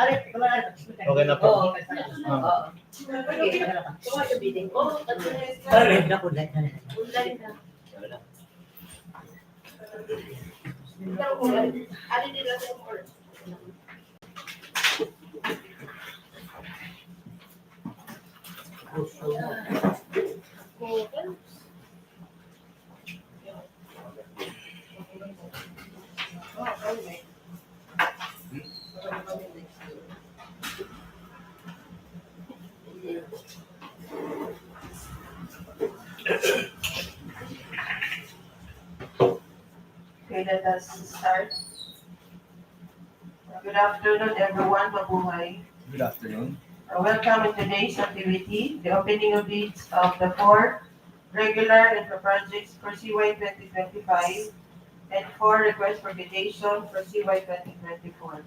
Okay na po. Oo. Okay. Tuwa yung bidding ko. Online na. Ano nila sa or? Okay, let us start. Good afternoon, everyone. Mabuhay. Good afternoon. Welcome in today's activity, the opening of bids of the 4 regular infra projects for CY 2025 and 4 requests for biddation for CY 2024.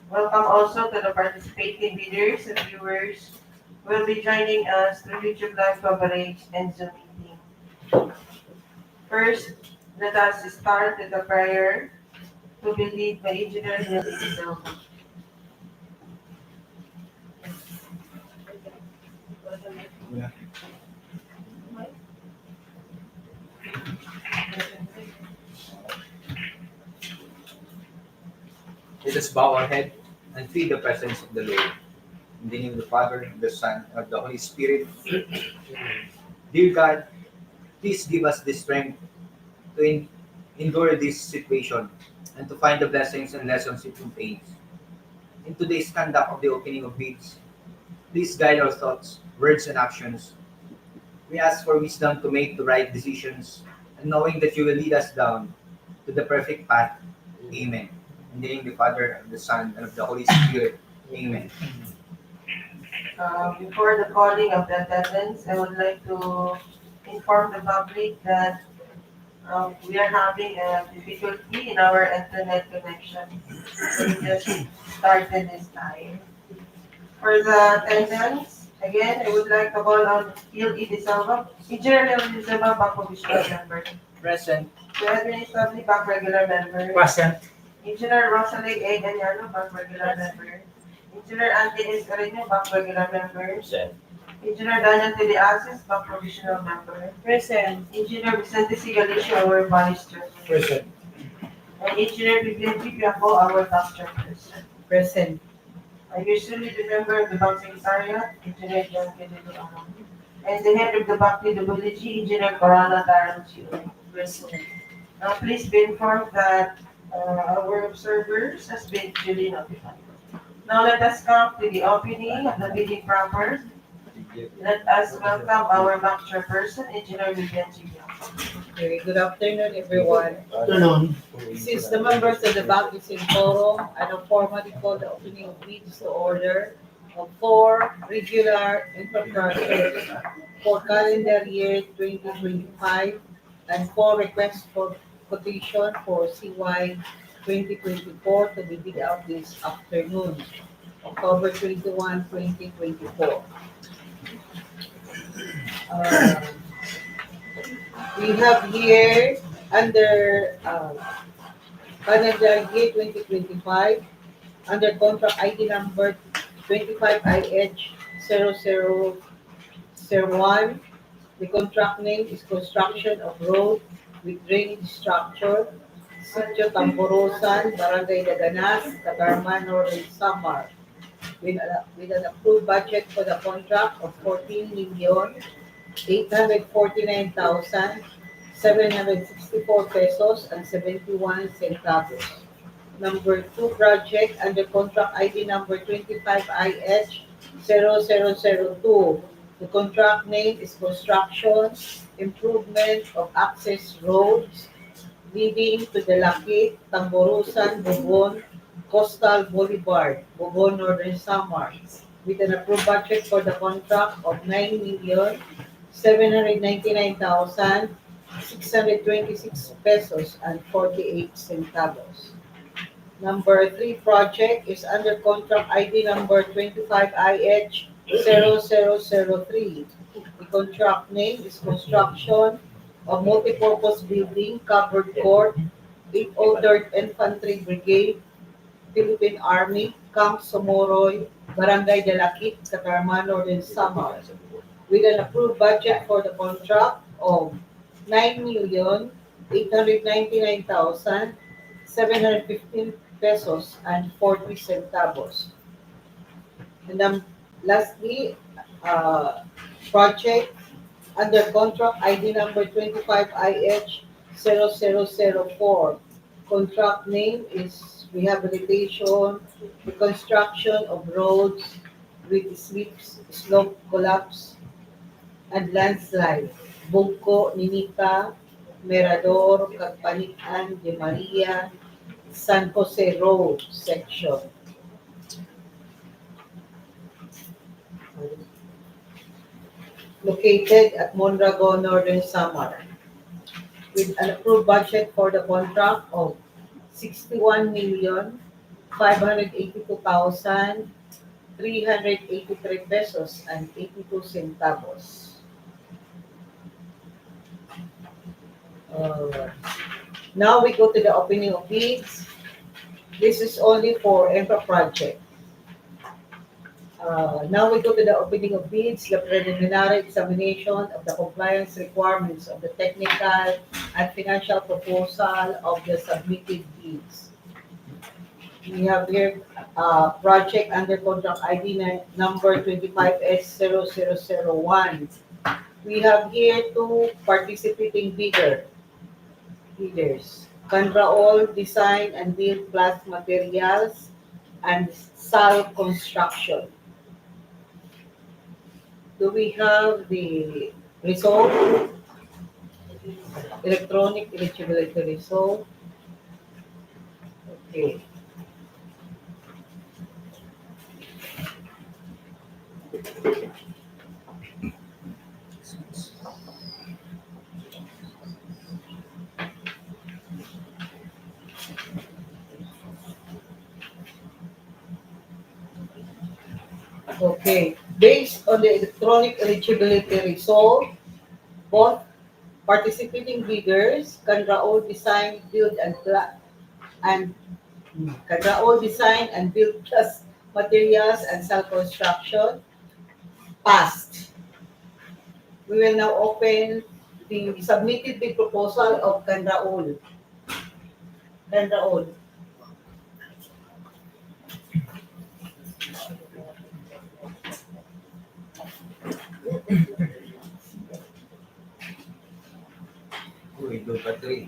Welcome also to the participating bidders and viewers who will be joining us through YouTube live coverage and Zoom meeting. First, let us start with the prayer to be led by Engineer Nenita. Let us bow our head and feel the presence of the Lord. In the name of the Father, the Son, and of the Holy Spirit. Dear God, please give us the strength to endure this situation and to find the blessings and lessons it contains. In today's conduct of the opening of bids, please guide our thoughts, words, and actions. We ask for wisdom to make the right decisions and knowing that you will lead us down to the perfect path. Amen. In the name of the Father, of the Son, and of the Holy Spirit. Amen. Before the calling of the attendance, I would like to inform the public that we are having a difficulty in our internet connection. So we just started this time. For the attendance, again, I would like to call on Engineer De Silva, Bangko Visual Member. Present. The Administrative Bank Regular Member. Present. Engineer Rosalie A. Ganyano, Bank Regular Member. Engineer Andy S. Carino, Bank Regular Member. Present. Engineer Daniel Tiliasis, Bank Provisional Member. Present. Engineer Vicente Sigalicio, our Vice Chairman. Present. And Engineer Vivian Pipiaco, our Task Chairperson. Present. I usually the member of the Bank Secretariat, Engineer John Kennedy Amon. And the head of the Bank DPWH, Engineer Corona Tarancio. Present. Now please be informed that our observers has been duly notified. Now let us come to the opening of the bidding proper. Let us welcome our bank chairperson, Engineer Vivian Pipiaco. Okay, good afternoon, everyone. Afternoon. Since the members of the bank is in quorum, I now formally call the opening of bids to order of 4 regular infrastructure for calendar year 2025 and 4 requests for quotation for CY 2024 to be bid out this afternoon, October 21, 2024. We have here under calendar year 2025, under contract ID number 25IH0001. The contract name is construction of road with drainage structure, Sitio Tamburusan, Barangay Daganas, Catarman, Samar, with an approved budget for the contract of 14,849,764 pesos and 71 centavos. Number 2 project under contract ID number 25IH0002. The contract name is construction, improvement of access roads leading to Dalakit-Tamburusan-Bobon, Coastal Boulevard, Bobon, Northern Samar, with an approved budget for the contract of 9,799,626 pesos and 48 centavos. Number 3 project is under contract ID number 25IH0003. The contract name is construction of multipurpose building, covered court, 803rd Infantry Brigade, Philippine Army, Camp Sumoroy, Barangay Dalakit, Catarman, Northern Samar, with an approved budget for the contract of 9,899,715 pesos and 40 centavos. And then lastly, uh, project under contract ID number 25IH0004. Contract name is Rehabilitation, Reconstruction of Roads with Slope Collapse and Landslide. Bugko, Nenita, Mirador, Cagpanit-an, De Maria, San Jose Road section. Located at Mondragon, Northern Samar, with an approved budget for the contract of 61,582,383 pesos and 82 centavos. Now we go to the opening of bids. This is only for EMPA project. Now we go to the opening of bids, the preliminary examination of the compliance requirements of the technical and financial proposal of the submitted bids. We have here project under contract ID number 25S0001. We have here two participating bidders. Canraol Design and Build Plus Materials and Sal Construction. Do we have the result? Electronic eligibility result. Okay. Okay. Based on the electronic eligibility result, both participating bidders, Canraol Design, Build and Canraol Design and Build Plus Materials and Cell Construction passed. We will now open the submitted bid proposal of Canraol. Canraol. Uy, doon pa 3.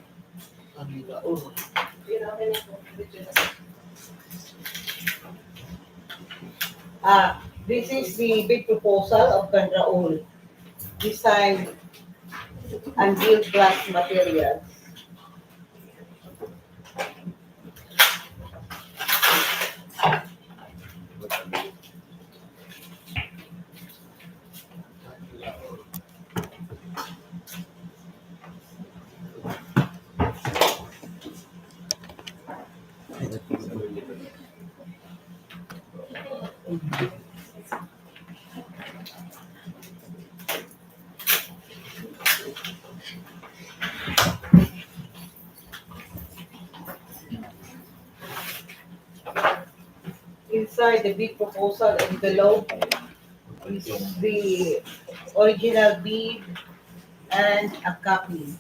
This is the bid proposal of Canraol Design and Build Glass Materials. Inside the bid proposal envelope is the original bid and a copy.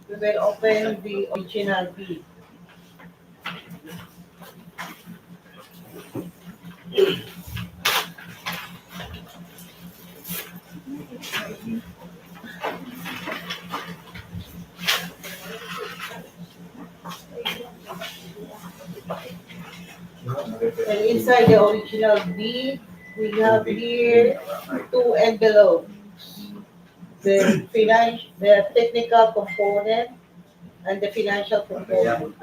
We will open the original bid. And inside the original bid, we have here two envelopes. The technical component and the financial component.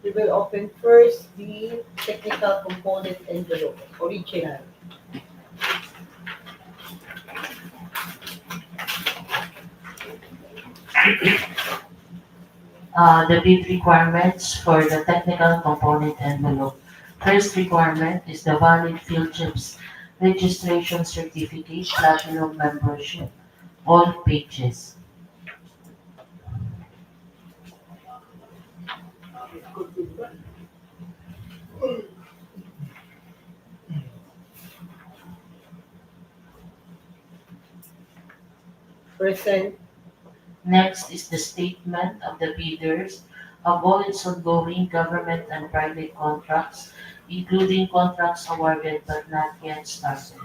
We will open first the technical component envelope, original. The bid requirements for the technical component envelope. First requirement is the valid field trips registration certificate, platinum membership, all pages. Present. Next is the statement of the bidders of all its ongoing government and private contracts, including contracts awarded but not yet started.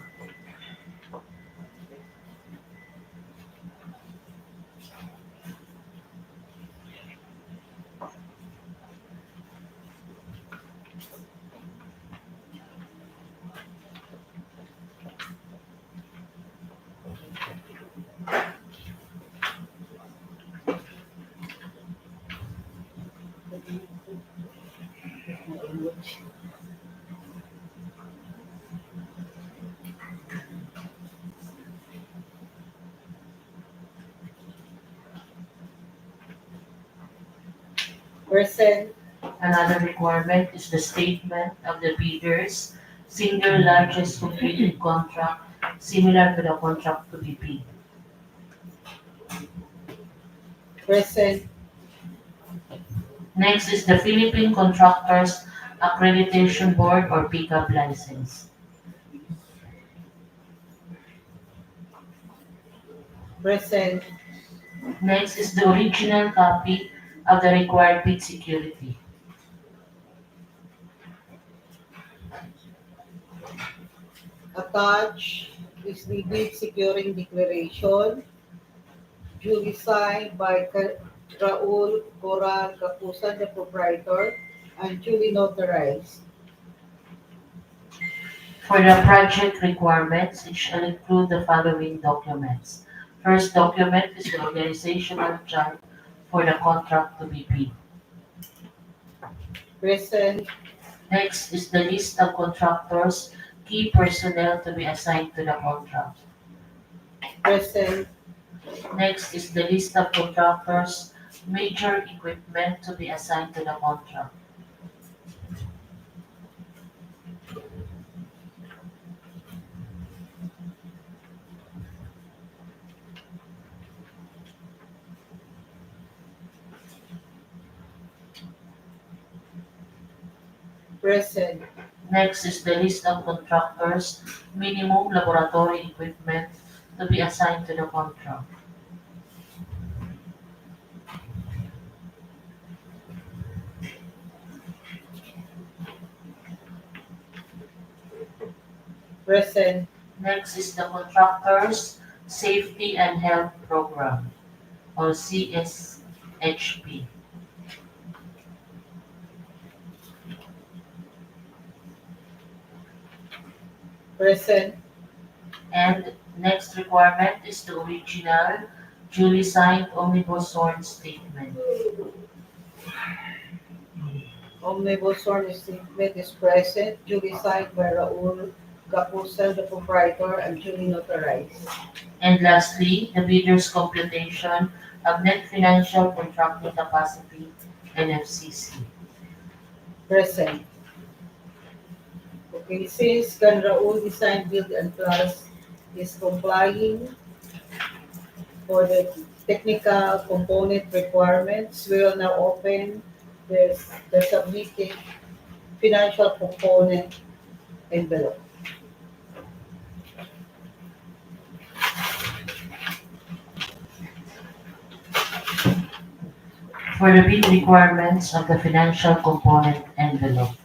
Present. Another requirement is the statement of the bidder's single largest completed contract similar to the contract to be bid. Present. Next is the Philippine Contractors Accreditation Board or PICAB license. Present. Next is the original copy of the required bid security. Attached is the bid securing declaration duly signed by Raul Coral Kapusan, the proprietor, and duly notarized. For the project requirements, it shall include the following documents. First document is the organizational chart for the contract to be bid. Present. Next is the list of contractors, key personnel to be assigned to the contract. Present. Next is the list of contractors, major equipment to be assigned to the contract. Present. Next is the list of contractors, minimum laboratory equipment to be assigned to the contract. Present. Next is the contractors, safety and health program or CSHP. Present. And next requirement is the original, duly signed omnibus sworn statement. Omnibus sworn statement is present, duly signed by Raul Kapusan, the proprietor, and duly notarized. And lastly, the bidder's computation of net financial contracting capacity, NFCC. Present. Okay, since Can Raul Design, Build, and Plus is complying for the technical component requirements, we will now open the submitted financial component envelope. For the bid requirements of the financial component envelope,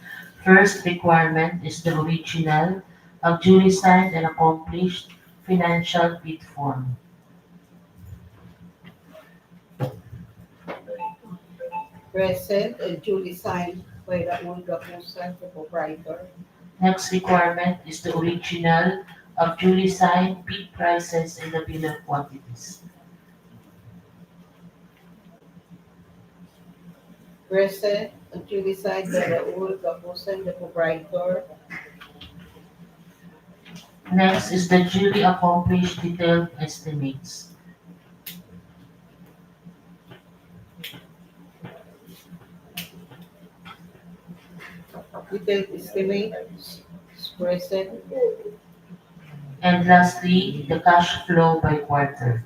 first requirement is the original of duly signed and accomplished financial bid form. Present and duly signed by Raul Kapusan, the proprietor. Next requirement is the original of duly signed bid prices and the bill of quantities. Present and duly signed by Raul Kapusan, the proprietor. Next is the duly accomplished detailed estimates. Detailed estimate is present. And lastly, the cash flow by quarter.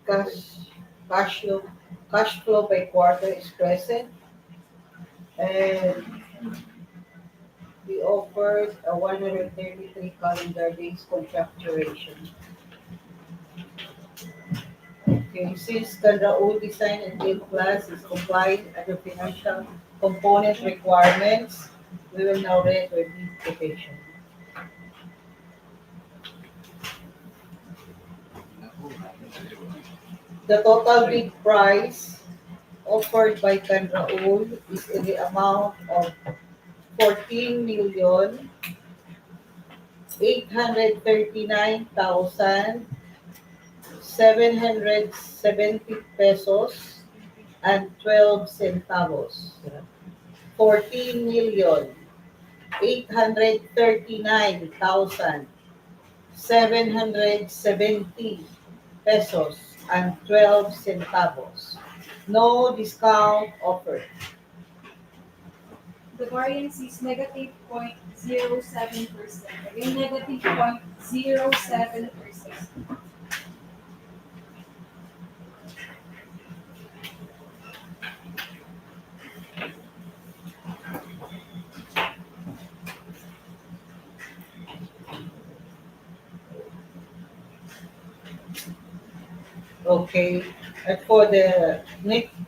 Cash, cash flow, cash flow by quarter is present. And we offered a 133 calendar days contract duration. Okay, since the Raul design and build class is compliant under financial component requirements, we will now read our bid quotation. The total bid price offered by Can Raul is in the amount of 14,839,770 pesos and 12 centavos. 14,839,770 pesos and 12 centavos. No discount offered. The variance is negative 0.07%. Again, negative 0.07%. Okay, and for the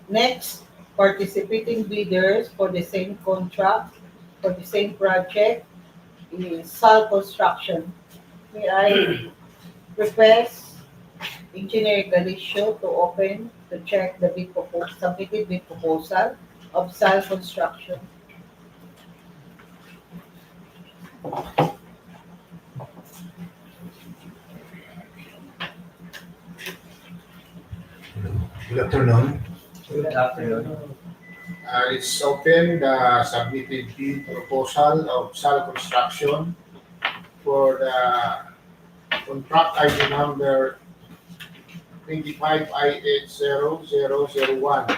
next participating bidders for the same contract, for the same project, is Sal Construction. May I request Engineer Galicio to open to check the bid proposal, submitted bid proposal of Sal Construction. Good afternoon. Good afternoon. It's open the submitted bid proposal of Sal Construction for the contract ID number 25IH00001,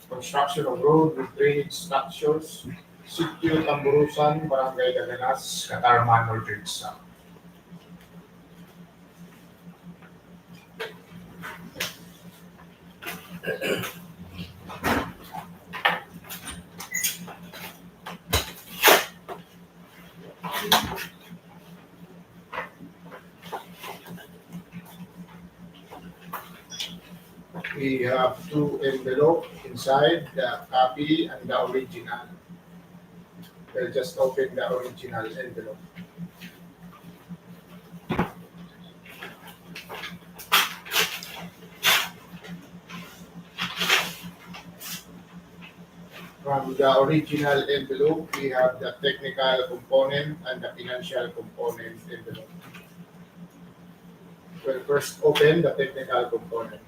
construction of road with drainage structures, Sitio, Tamburusan, Barangay Daganas, Catarman, Northern South. We have two envelopes inside, the copy and the original. We'll just open the original envelope. From the original envelope, we have the technical component and the financial component envelope. We'll first open the technical component.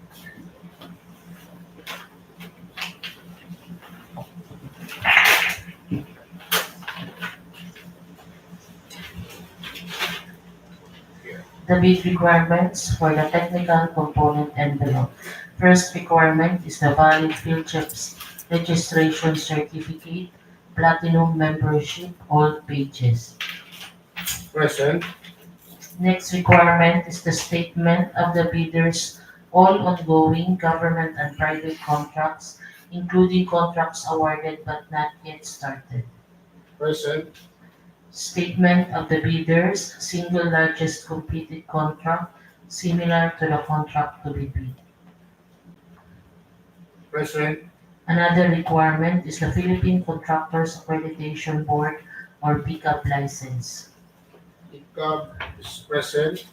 The bid requirements for the technical component envelope. First requirement is the valid field chips registration certificate, platinum membership, all pages. Present. Next requirement is the statement of the bidders all ongoing government and private contracts, including contracts awarded but not yet started. Present. Statement of the bidders, single largest completed contract, similar to the contract to be bid. Present. Another requirement is the Philippine Contractors Accreditation Board or PCAB license. ICAB is present.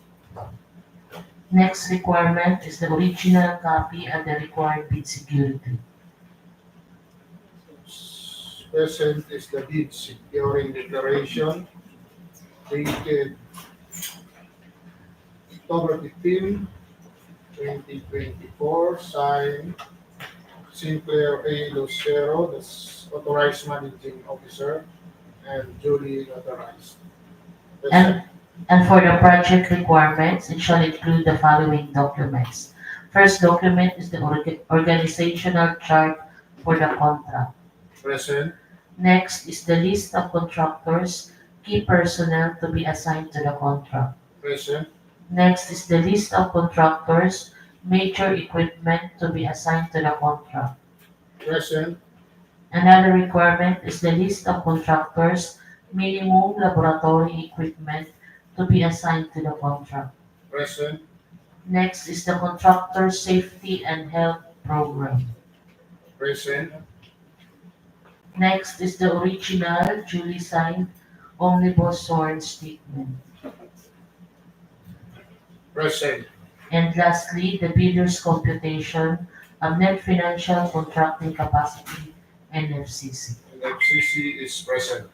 Next requirement is the original copy of the required bid security. Present is the bid securing declaration dated October 15, 2024, signed Sinclair A. Lucero, the authorized managing officer, and duly notarized. Present. And for the project requirements, it shall include the following documents. First document is the organizational chart for the contract. Present. Next is the list of contractors, key personnel to be assigned to the contract. Present. Next is the list of contractors, major equipment to be assigned to the contract. Present. Another requirement is the list of contractors, minimum laboratory equipment to be assigned to the contract. Present. Next is the contractor safety and health program. Present. Next is the original duly signed omnibus sworn statement. Present. And lastly, the bidder's computation of net financial contracting capacity, NFCC. And FCC is present.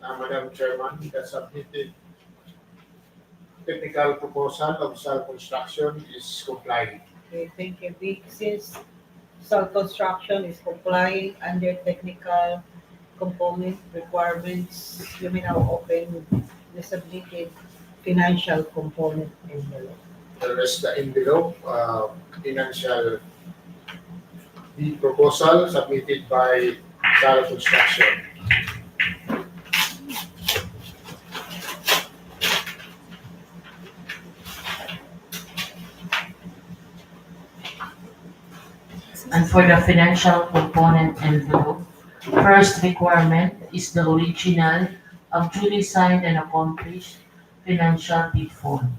Madam Chairman, the submitted technical proposal of cell construction is complying. Okay, thank you, Vic. Since cell construction is complying under technical component requirements, you may now open the submitted financial component envelope. The rest the envelope, financial the proposal submitted by cell construction. And for the financial component envelope, first requirement is the original of duly signed and accomplished financial bid form.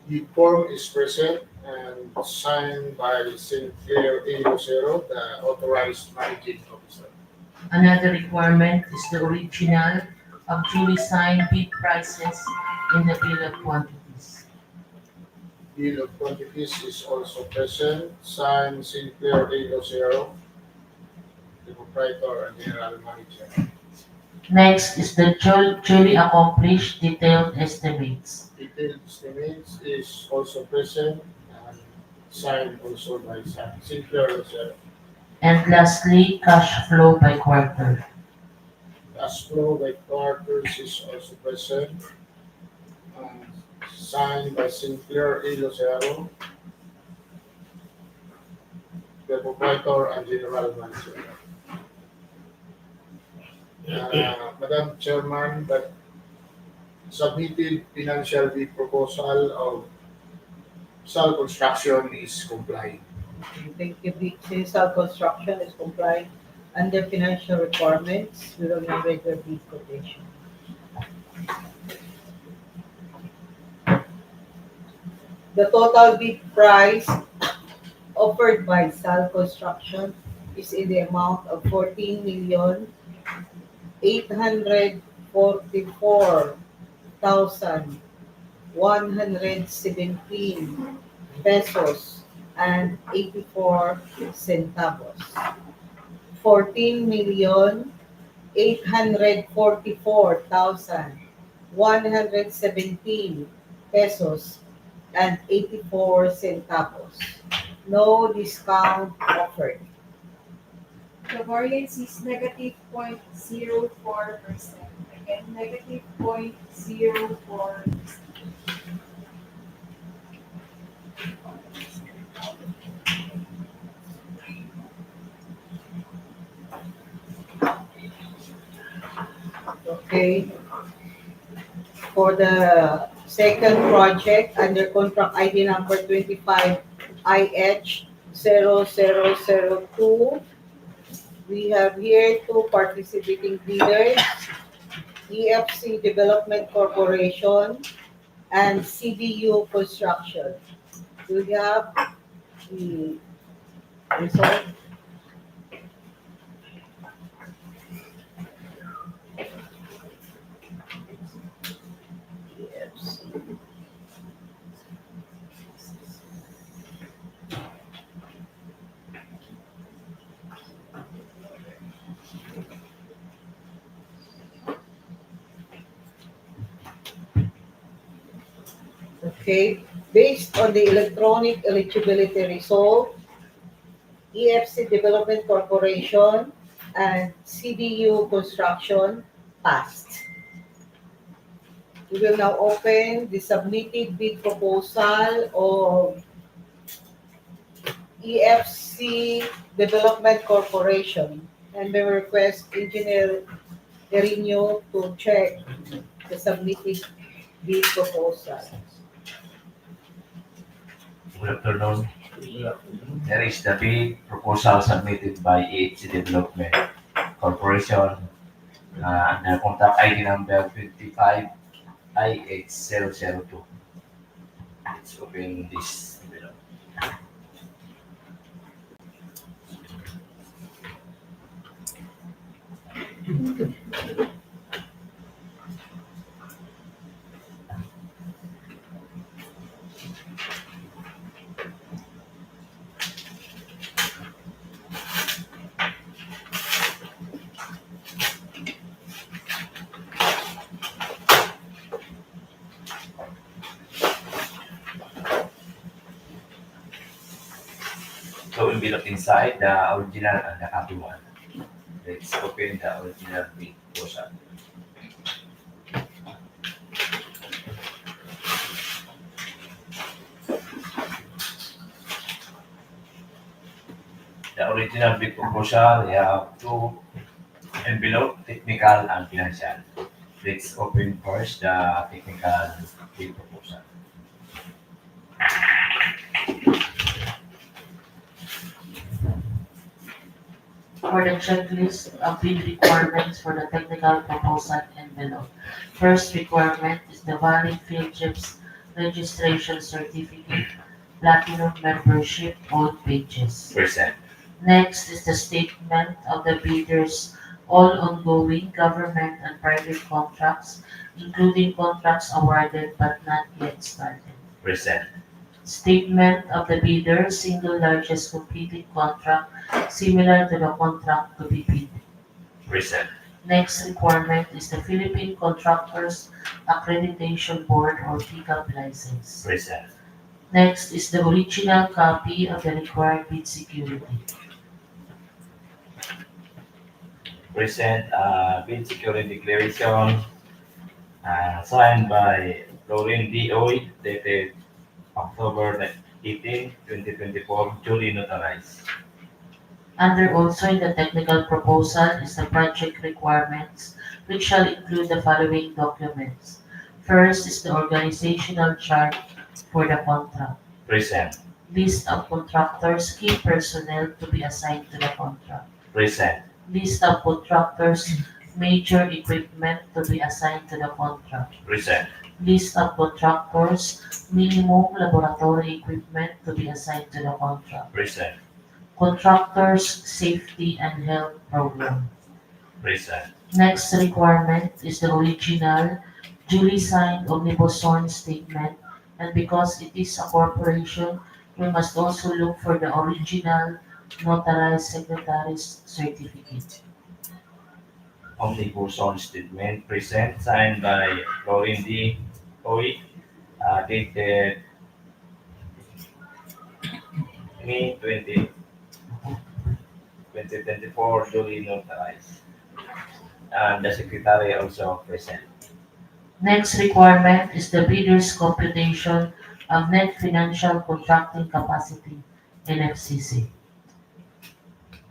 The form is present and signed by Sinclair A. Lucero, the authorized managing officer. Another requirement is the original of duly signed bid prices in the bill of quantities. Bill of quantities is also present, signed Sinclair A. Lucero, the proprietor and general manager. Next is the duly accomplished detailed estimates. Detailed estimates is also present and signed also by Sinclair Lucero. And lastly, cash flow by quarter. Cash flow by quarters is also present and signed by Sinclair A. Lucero, the proprietor and general manager. Madam Chairman, that submitted financial bid proposal of cell construction is complying. Okay, thank you, Vic. Since cell construction is complying under financial requirements, we will now read the bid quotation. The total bid price offered by Sal Construction is in the amount of 14,844,117 pesos and 84 centavos. 14,844,117 pesos and 84 centavos. No discount offered. The variance is negative 0.04%. Again, negative 0.04%. Okay. For the second project, under contract ID number 25 IH0002, we have here two participating bidders, EFC Development Corporation and CDU Construction. We have the result. Okay, based on the electronic eligibility result, EFC Development Corporation and CDU Construction passed. We will now open the submitted bid proposal of EFC Development Corporation, and we request Engineer Erino to check the submitted bid proposal. Good afternoon. There is the bid proposal submitted by EFC Development Corporation Under contract ID number 25IH002. Let's open this envelope. So envelope inside the original and the copy one. Let's open the original big proposal. The original big proposal, we have two envelope, technical and financial. Let's open first the technical bid proposal. For the checklist of bid requirements for the technical proposal envelope. First requirement is the valid field chips registration certificate, platinum membership, all pages. Present. Next is the statement of the bidders, all ongoing government and private contracts, including contracts awarded but not yet started. Present. Statement of the bidder, single largest completed contract similar to the contract to be bid. Present. Next requirement is the Philippine Contractors Accreditation Board or PCAP license. Present. Next is the original copy of the required bid security. Present bid security declaration signed by Lauren DEO dated October 18, 2024, duly notarized. Under also in the technical proposal is the project requirements, which shall include the following documents. First is the organizational chart for the contract. Present. List of contractors, key personnel to be assigned to the contract. Present. List of contractors, major equipment to be assigned to the contract. Present. List of contractors, minimum laboratory equipment to be assigned to the contract. Present. Contractors' safety and health program. Present. Next requirement is the original, duly signed omnibus sworn statement, and because it is a corporation, we must also look for the original notarized secretary's certificate. Omnibus on statement present signed by Lauren D. Oy, dated May 20, 2024, duly notarized. And the secretary also present. Next requirement is the bidder's computation of net financial contracting capacity, NFCC.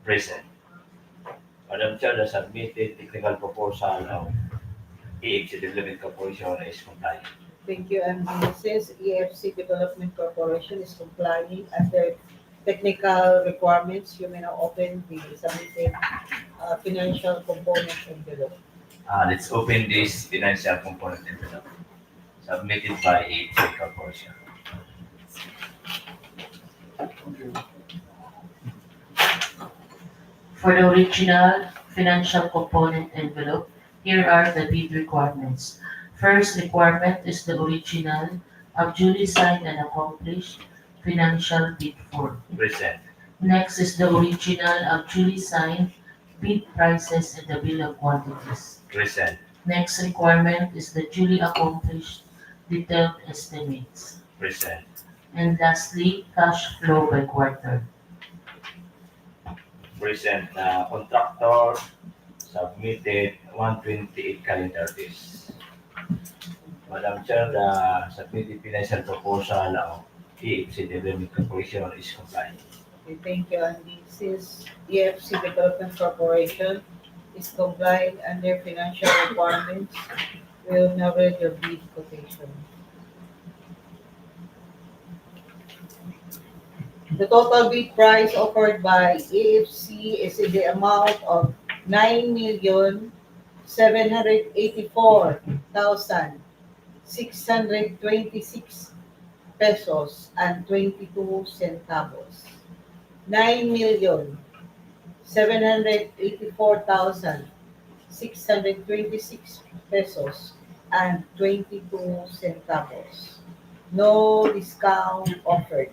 Present. Madam Chair, the submitted technical proposal of EFC Development Corporation is compliant. Thank you, MD. Since EFC Development Corporation is complying under technical requirements, you may now open the submitted financial component envelope. Let's open this financial component envelope submitted by EFC Corporation. For the original financial component envelope, here are the bid requirements. First requirement is the original of duly signed and accomplished financial bid form. Present. Next is the original of duly signed bid prices and the bill of quantities. Present. Next requirement is the duly accomplished detailed estimates. Present. And lastly, cash flow by quarter. Present contractor submitted 128 calendar days. Madam Chair, the submitted financial proposal of EFC Development Corporation is compliant. Okay, thank you, Andy. Since EFC Development Corporation is complying under financial requirements, we'll now read your bid quotation. The total bid price offered by EFC is in the amount of 784,626 pesos and 22 centavos. 9,784,626 pesos and 22 centavos. No discount offered.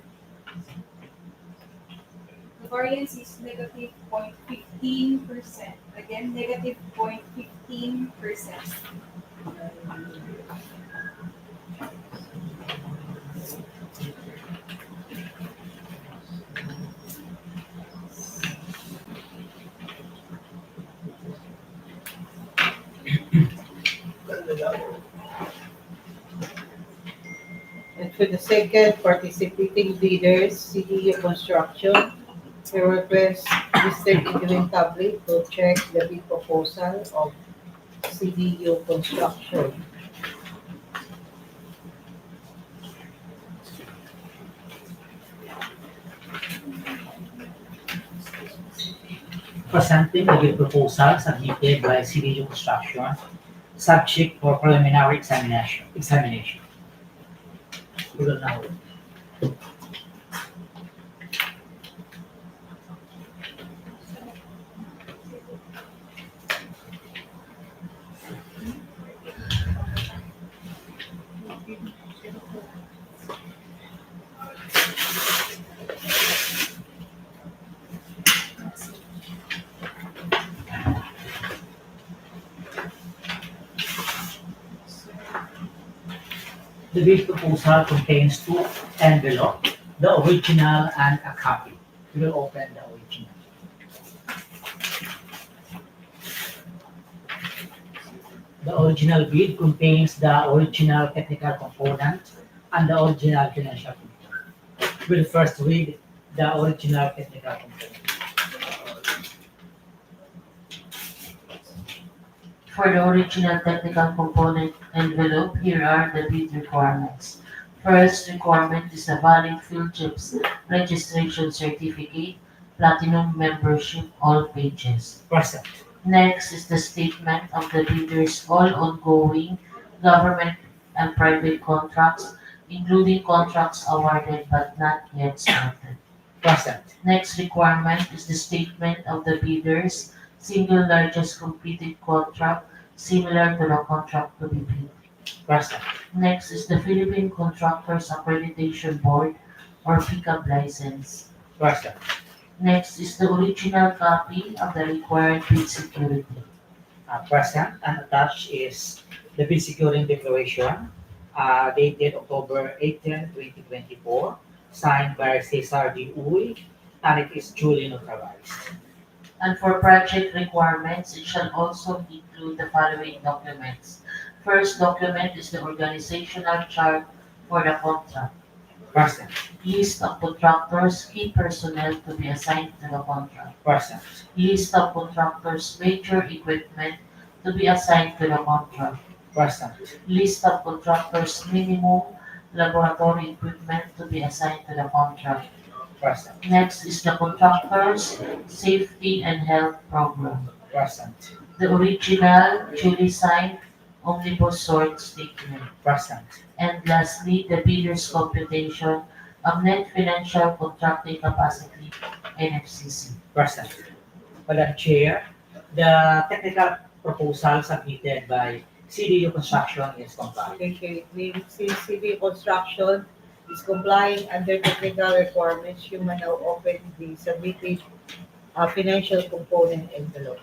The variance is negative 0.15%. Again, negative 0.15%. And for the second, participating bidders, CDU Construction, we request Mr. Edwin Tablet to check the bid proposal of CDU Construction. Presenting the bid proposal submitted by Citio Construction, subject for preliminary examination. We will now. The bid proposal contains two envelopes, the original and a copy. We will open the original. The original bid contains the original technical component and the original financial component. We'll first read the original technical component. For the original technical component envelope, here are the bid requirements. First requirement is a valid field chips registration certificate, platinum membership, all pages. Present. Next is the statement of the bidders' all ongoing government and private contracts, including contracts awarded but not yet started. Present. Next requirement is the statement of the bidders' single largest completed contract similar to the contract to be bid. Present. Next is the Philippine Contractors Accreditation Board or PICAB license. Present. Next is the original copy of the required bid security. Present and attached is the bid securing declaration dated October 18, 2024, signed by Cesar D. Uy, and it is duly notarized. And for project requirements, it shall also include the following documents. First document is the organizational chart for the contract. Present. List of contractors, key personnel to be assigned to the contract. Present. List of contractors' major equipment to be assigned to the contract. Present. List of contractors' minimum laboratory equipment to be assigned to the contract. Present. Next is the contractors' safety and health program. Present. The original, duly signed, omnibus sort statement. Present. And lastly, the bidder's computation of net financial contracting capacity, NFCC. Present. Madam Chair, the technical proposal submitted by CDU Construction is compliant. Okay, since CDU Construction is complying under technical requirements, you may now open the submitted financial component envelope.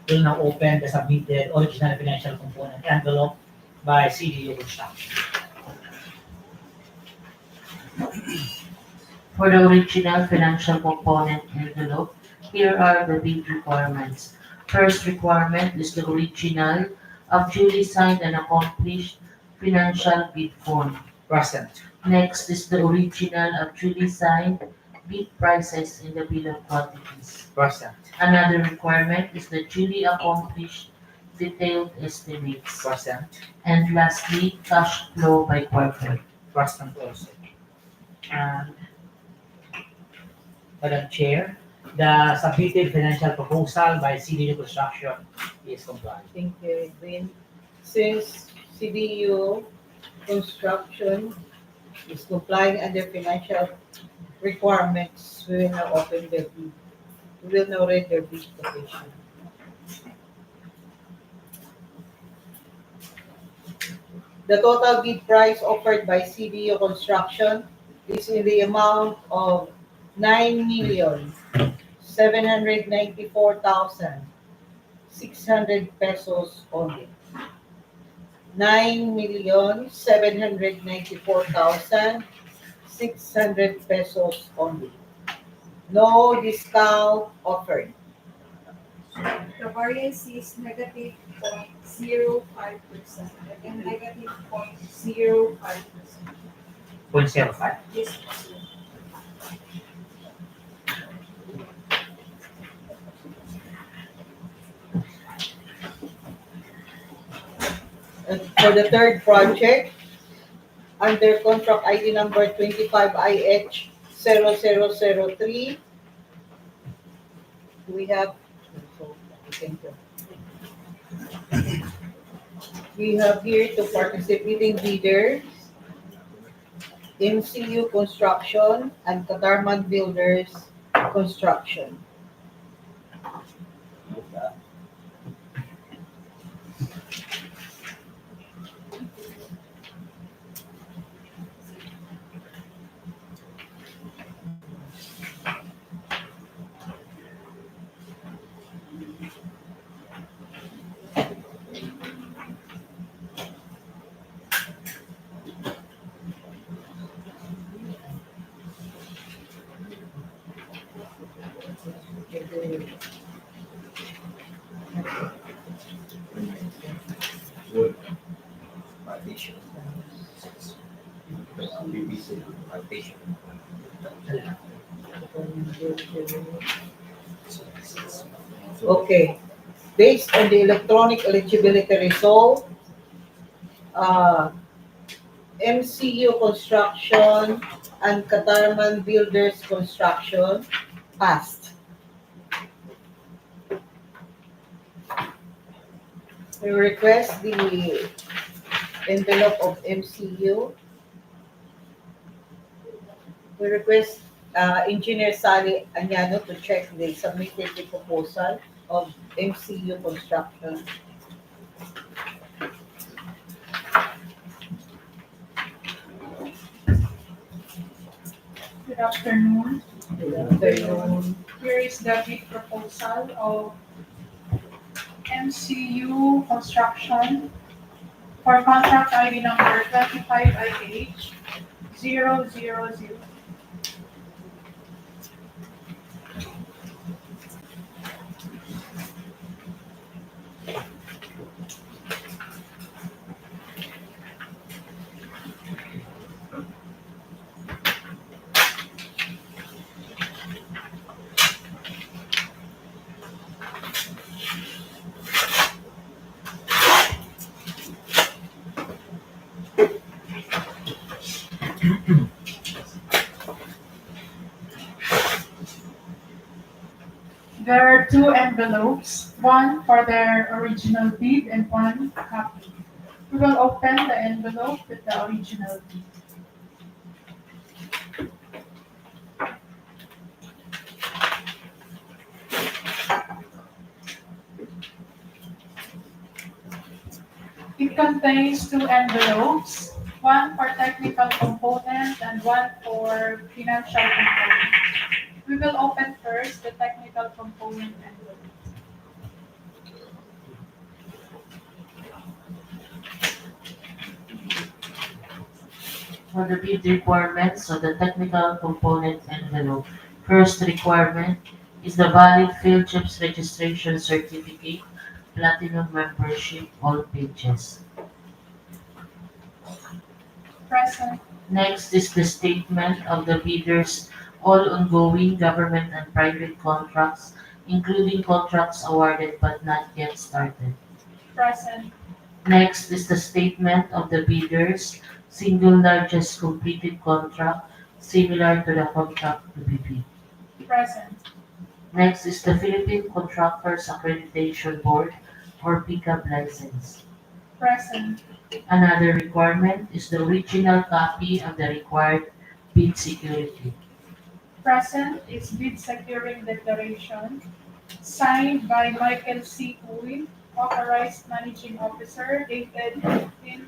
We'll now open the submitted original financial component envelope by CDU Construction. For the original financial component envelope, here are the bid requirements. First requirement is the original of duly signed and accomplished financial bid form. Present. Next is the original of duly signed bid prices in the bill of quantities. Present. Another requirement is the duly accomplished detailed estimates. Present. And lastly, cash flow by quarter. Present also. And Madam Chair, The submitted financial proposal by CDU Construction is compliant. Thank you, Edwin. Since CDU construction is complying under financial requirements, we will now open the bid. We will now read their bid quotation. The total bid price offered by CDU Construction is in the amount of 9,794,600 pesos only. 9,794,600 pesos only. No discount offered. The variance is negative 0.05%. Again, negative 0.05%. 0.05. Yes, And for the third project, under contract ID number 25IH0003, we have here to participating bidders, MCU Construction and Catarman Builders Construction. Wood. Partition. BBC. Partition. Okay, based on the electronic eligibility result, MCU Construction and Catarman Builders Construction passed. We request the envelope of MCU. We request Engineer Sally Añano to check the submitted proposal of MCU Construction. Good afternoon. Afternoon. Here is the bid proposal of MCU Construction for contract ID number 25IH000. There are two envelopes, one for their original bid and one copy. We will open the envelope with the original bid. It contains two envelopes, one for technical component and one for financial component. We will open first the technical component envelope. For the bid requirements of the technical component envelope, first requirement is the valid field chips registration certificate, platinum membership, all pages. Present. Next is the statement of the bidders, all ongoing government and private contracts, including contracts awarded but not yet started. Present. Next is the statement of the bidders, single largest completed contract, similar to the contract to be bid. Present. Next is the Philippine Contractors Accreditation Board or PICAB license. Present. Another requirement is the original copy of the required bid security. Present is bid securing declaration signed by Michael C. Uy, authorized managing officer, dated 15th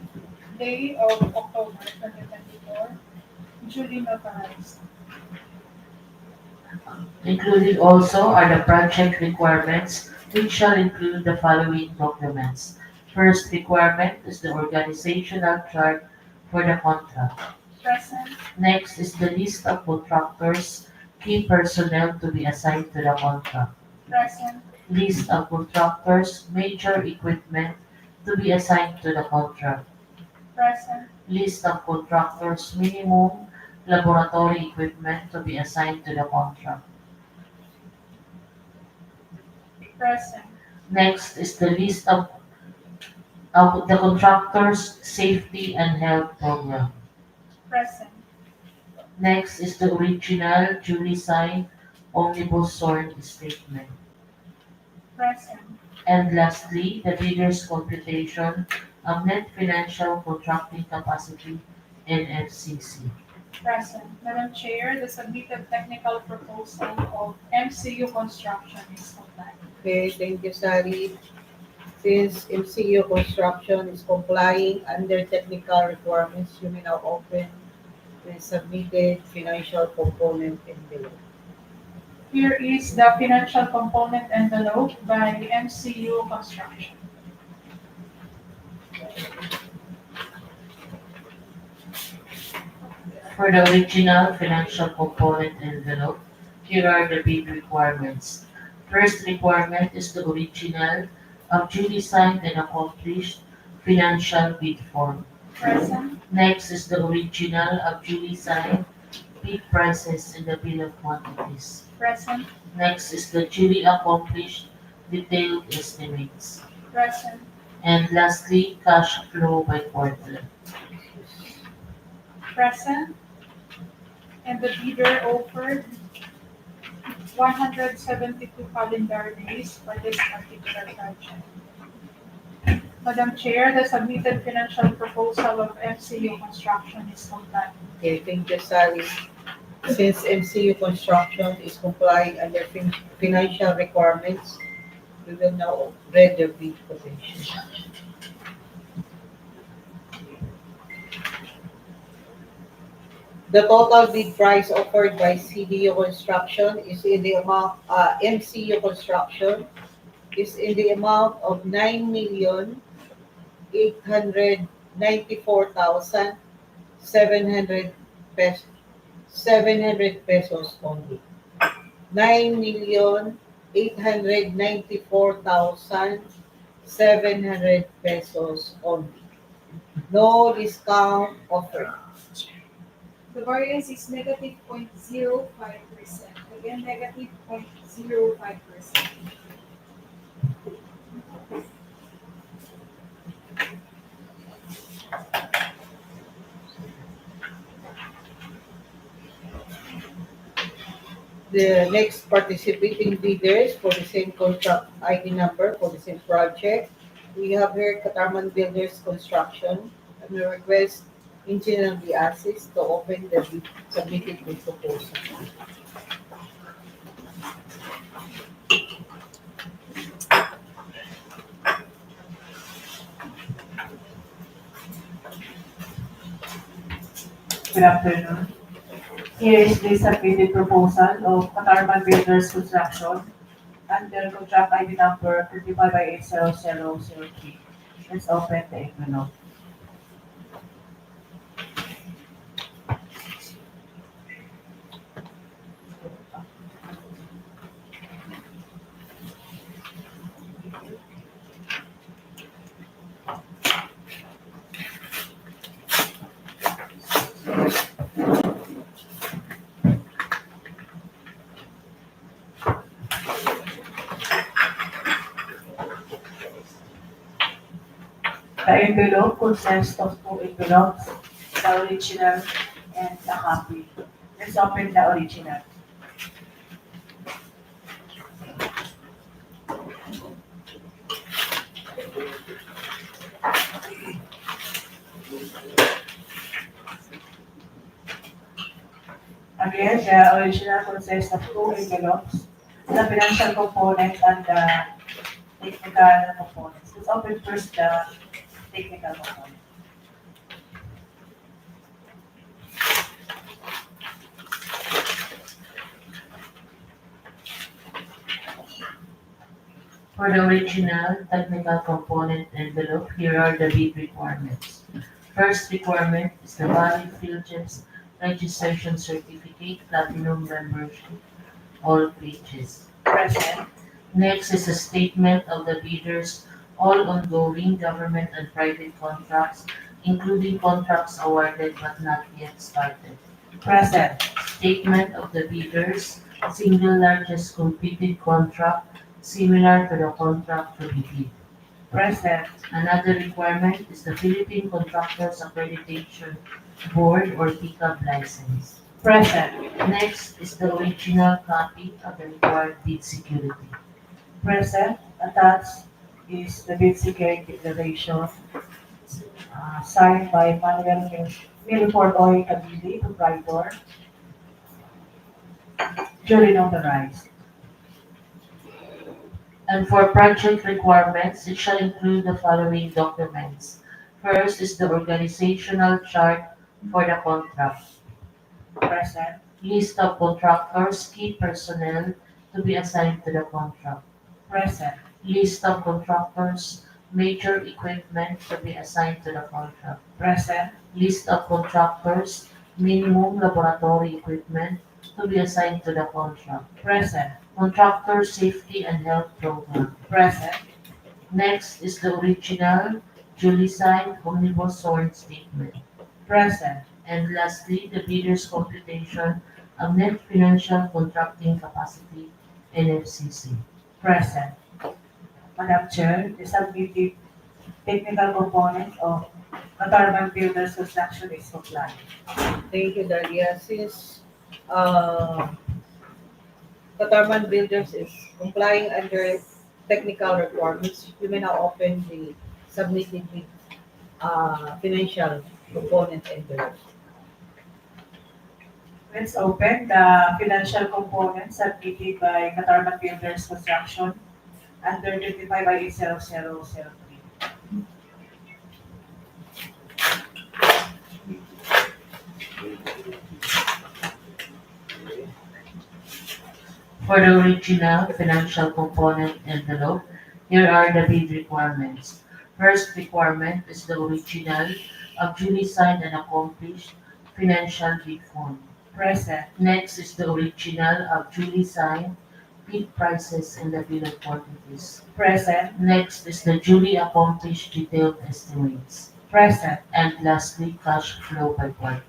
day of October 2024, duly notarized. Included also are the project requirements, which shall include the following documents. First requirement is the organizational chart for the contract. Present. Next is the list of contractors, key personnel to be assigned to the contract. Present. List of contractors, major equipment to be assigned to the contract. Present. List of contractors, minimum laboratory equipment to be assigned to the contract. Present. Next is the list of the contractor's safety and health program. Present. Next is the original duly signed omnibus sworn statement. Present. And lastly, the bidder's computation of net financial contracting capacity NFCC. Present. Madam Chair, the submitted technical proposal of MCU construction is compliant. Okay, thank you, Sally. Since MCU construction is complying under technical requirements, you may now open the submitted financial component envelope. Here is the financial component envelope by MCU construction. For the original financial component envelope, here are the bid requirements. First requirement is the original of duly signed and accomplished financial bid form. Present. Next is the original of duly signed bid prices in the bill of quantities. Present. Next is the duly accomplished detailed estimates. Present. And lastly, cash flow by quarter. Present. And the bidder offered 172 calendar days for this particular project. Madam Chair, the submitted financial proposal of MCU construction is compliant. Okay, thank you, Sally. Since MCU construction is complying under financial requirements, we will now read the bid quotation. The total bid price offered by CDO Construction is in the amount, MCU Construction is in the amount of 9,894,700 pesos, 700 pesos only. 9,894,700 pesos only. No discount offered. The variance is negative 0.05%. Again, negative 0.05%. The next participating bidders for the same contract ID number for the same project, we have here Catarman Builders Construction, and we request Engineer Biasis to open the bid submitted bid proposal. Good afternoon. Here is the submitted proposal of Catarman Builders Construction under contract ID number 55/80003. Let's open the envelope. The envelope consists of two envelopes, the original and the copy. Let's open the original. Again, the original consists of two envelopes, the financial component and the technical components. Let's open first the technical component. For the original technical component envelope, here are the bid requirements. First requirement is the valid PhilGEPS registration certificate, platinum membership, all pages. Present. Next is a statement of the bidders, all ongoing government and private contracts, including contracts awarded but not yet started. Present. Statement of the bidders, single largest completed contract similar to the contract to be bid. Present. Another requirement is the Philippine Contractors Accreditation Board or PCAB license. Present. Next is the original copy of the required bid security. Present. Attached is the bid security declaration signed by Manuel Milford Oy Kabili, proprietor, duly notarized. And for project requirements, it shall include the following documents. First is the organizational chart for the contract. Present. List of contractors, key personnel to be assigned to the contract. Present. List of contractors, major equipment to be assigned to the contract. Present. List of contractors, minimum laboratory equipment to be assigned to the contract. Present. Contractor safety and health program. Present. Next is the original duly signed omnibus sworn statement. Present. And lastly, the bidder's computation of net financial contracting capacity, NFCC. Present. Madam Chair, the submitted technical component of Catarman Builders Construction is compliant. Thank you, Dalia. Since Catarman Builders is complying under technical requirements, you may now open the submitted financial component envelope. Let's open the financial component submitted by Catarman Builders Construction under 25 IE 0003. For the original financial component envelope, here are the bid requirements. First requirement is the original of duly signed and accomplished financial bid form. Present. Next is the original of duly signed bid prices and the bill of quantities. Present. Next is the duly accomplished detailed estimates. Present. And lastly, cash flow by quarter.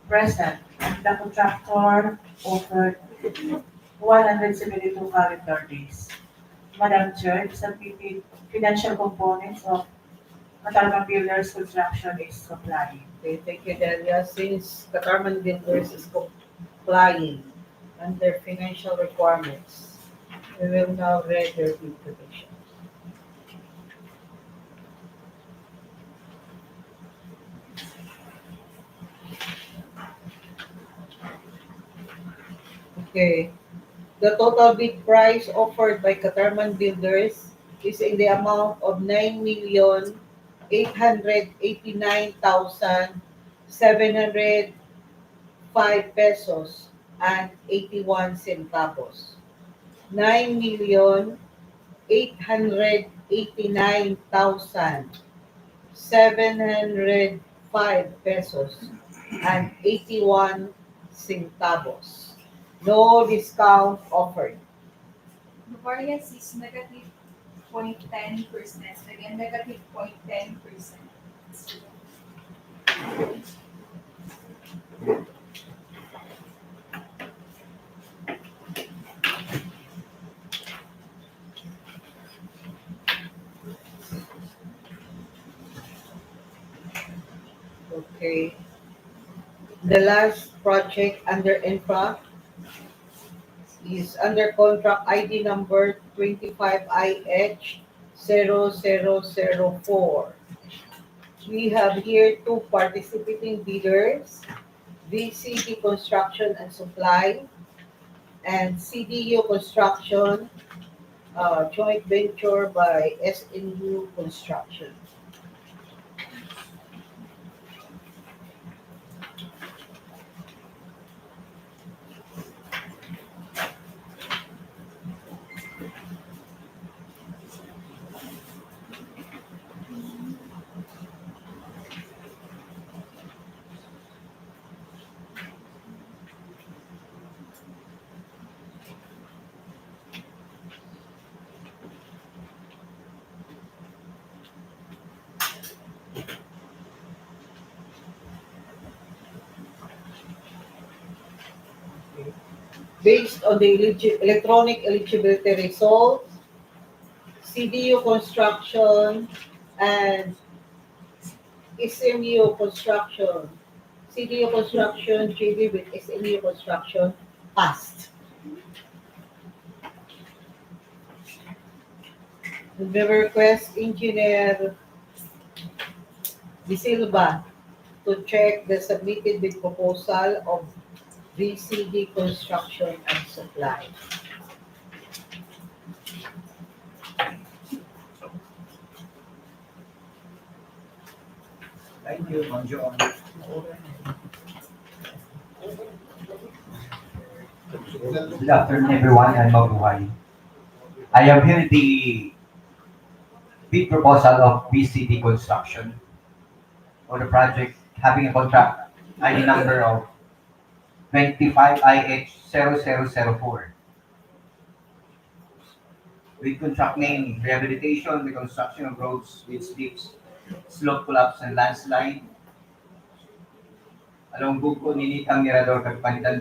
Present. The contractor offered 172 calendar days. Madam Chair, the submitted financial components of Catarman Builders Construction is complying. Okay, thank you, Dalia. Since Catarman Builders is complying under financial requirements, we will now read their bid petition. Okay. The total bid price offered by Catarman Builders is in the amount of 9,889,705 pesos and 81 centavos. 9,889,705 pesos and 81 centavos. No discount offered. The variance is negative 0.10%, again negative 0.10%. Okay. The last project under Infra is under contract ID number 25IH0004. We have here two participating bidders, VCD Construction and Supply, and CDU Construction, joint venture by SNU Construction. Based on the electronic eligibility results, CDU Construction and SMU Construction, CDU Construction JV with SMU Construction passed. We request Engineer De Silva to check the submitted bid proposal of VCD Construction and Supply. Thank you, Ma'am Joan. Good afternoon, everyone, and mabuhay. I am here the bid proposal of BCD Construction for the project having a contract ID number of 25IH0004 with contract name Rehabilitation, Reconstruction of Roads with Slips, Slope Collapse, and Landslide along Bugko, Nenita, Mirador, Cagpanit-an,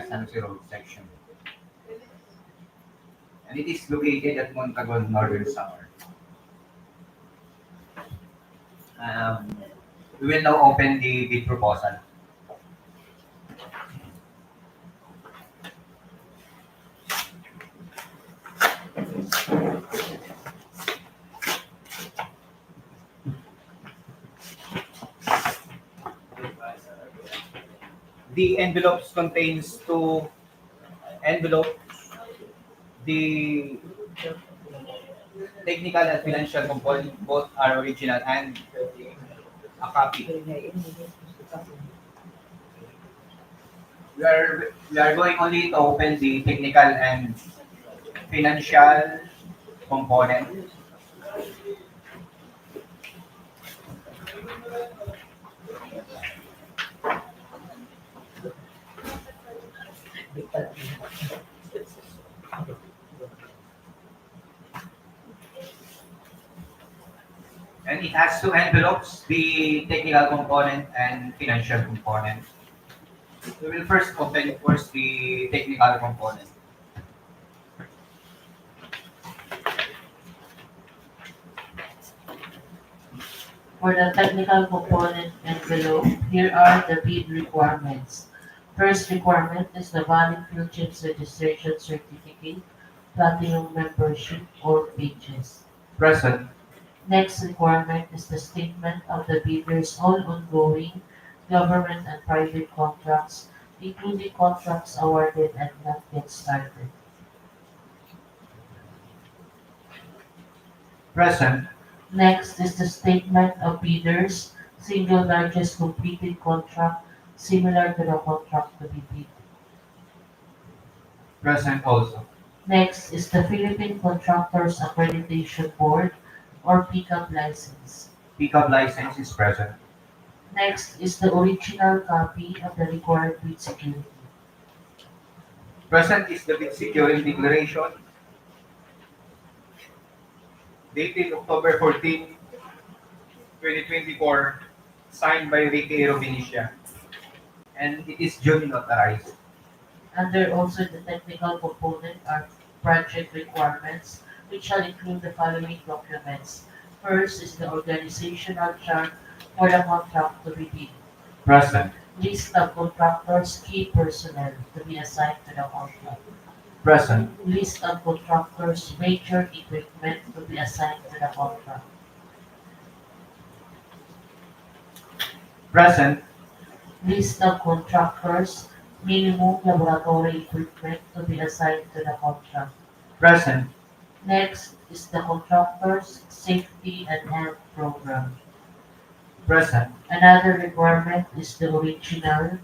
San Jose Road section. And it is located at Montagon, Northern Samar. We will now open the bid proposal. The envelopes contains two envelopes. The technical and financial component both are original and a copy. We are going only to open the technical and financial component. And it has two envelopes, the technical component and financial component. We will first open the technical component. For the technical component envelope, here are the bid requirements. First requirement is the valid field chips registration certificate, platinum membership, or pages. Present. Next requirement is the statement of the bidder's all ongoing government and private contracts, including contracts awarded and not yet started. Present. Next is the statement of bidder's single largest completed contract similar to the contract to be bid. Present also. Next is the Philippine Contractors Accreditation Board or PCAB license. Pickup license is present. Next is the original copy of the required bid security. Present is the bid securing declaration dated October 14, 2024, signed by Ricky Robinicia, and it is duly notarized. Under also the technical component are project requirements, which shall include the following documents. First is the organizational chart for the contract to be bid. Present. List of contractors' key personnel to be assigned to the contract. Present. List of contractors' major equipment to be assigned to the contract. Present. List of contractors, minimum laboratory equipment to be assigned to the contract. Present. Next is the contractor's safety and health program. Present. Another requirement is the original,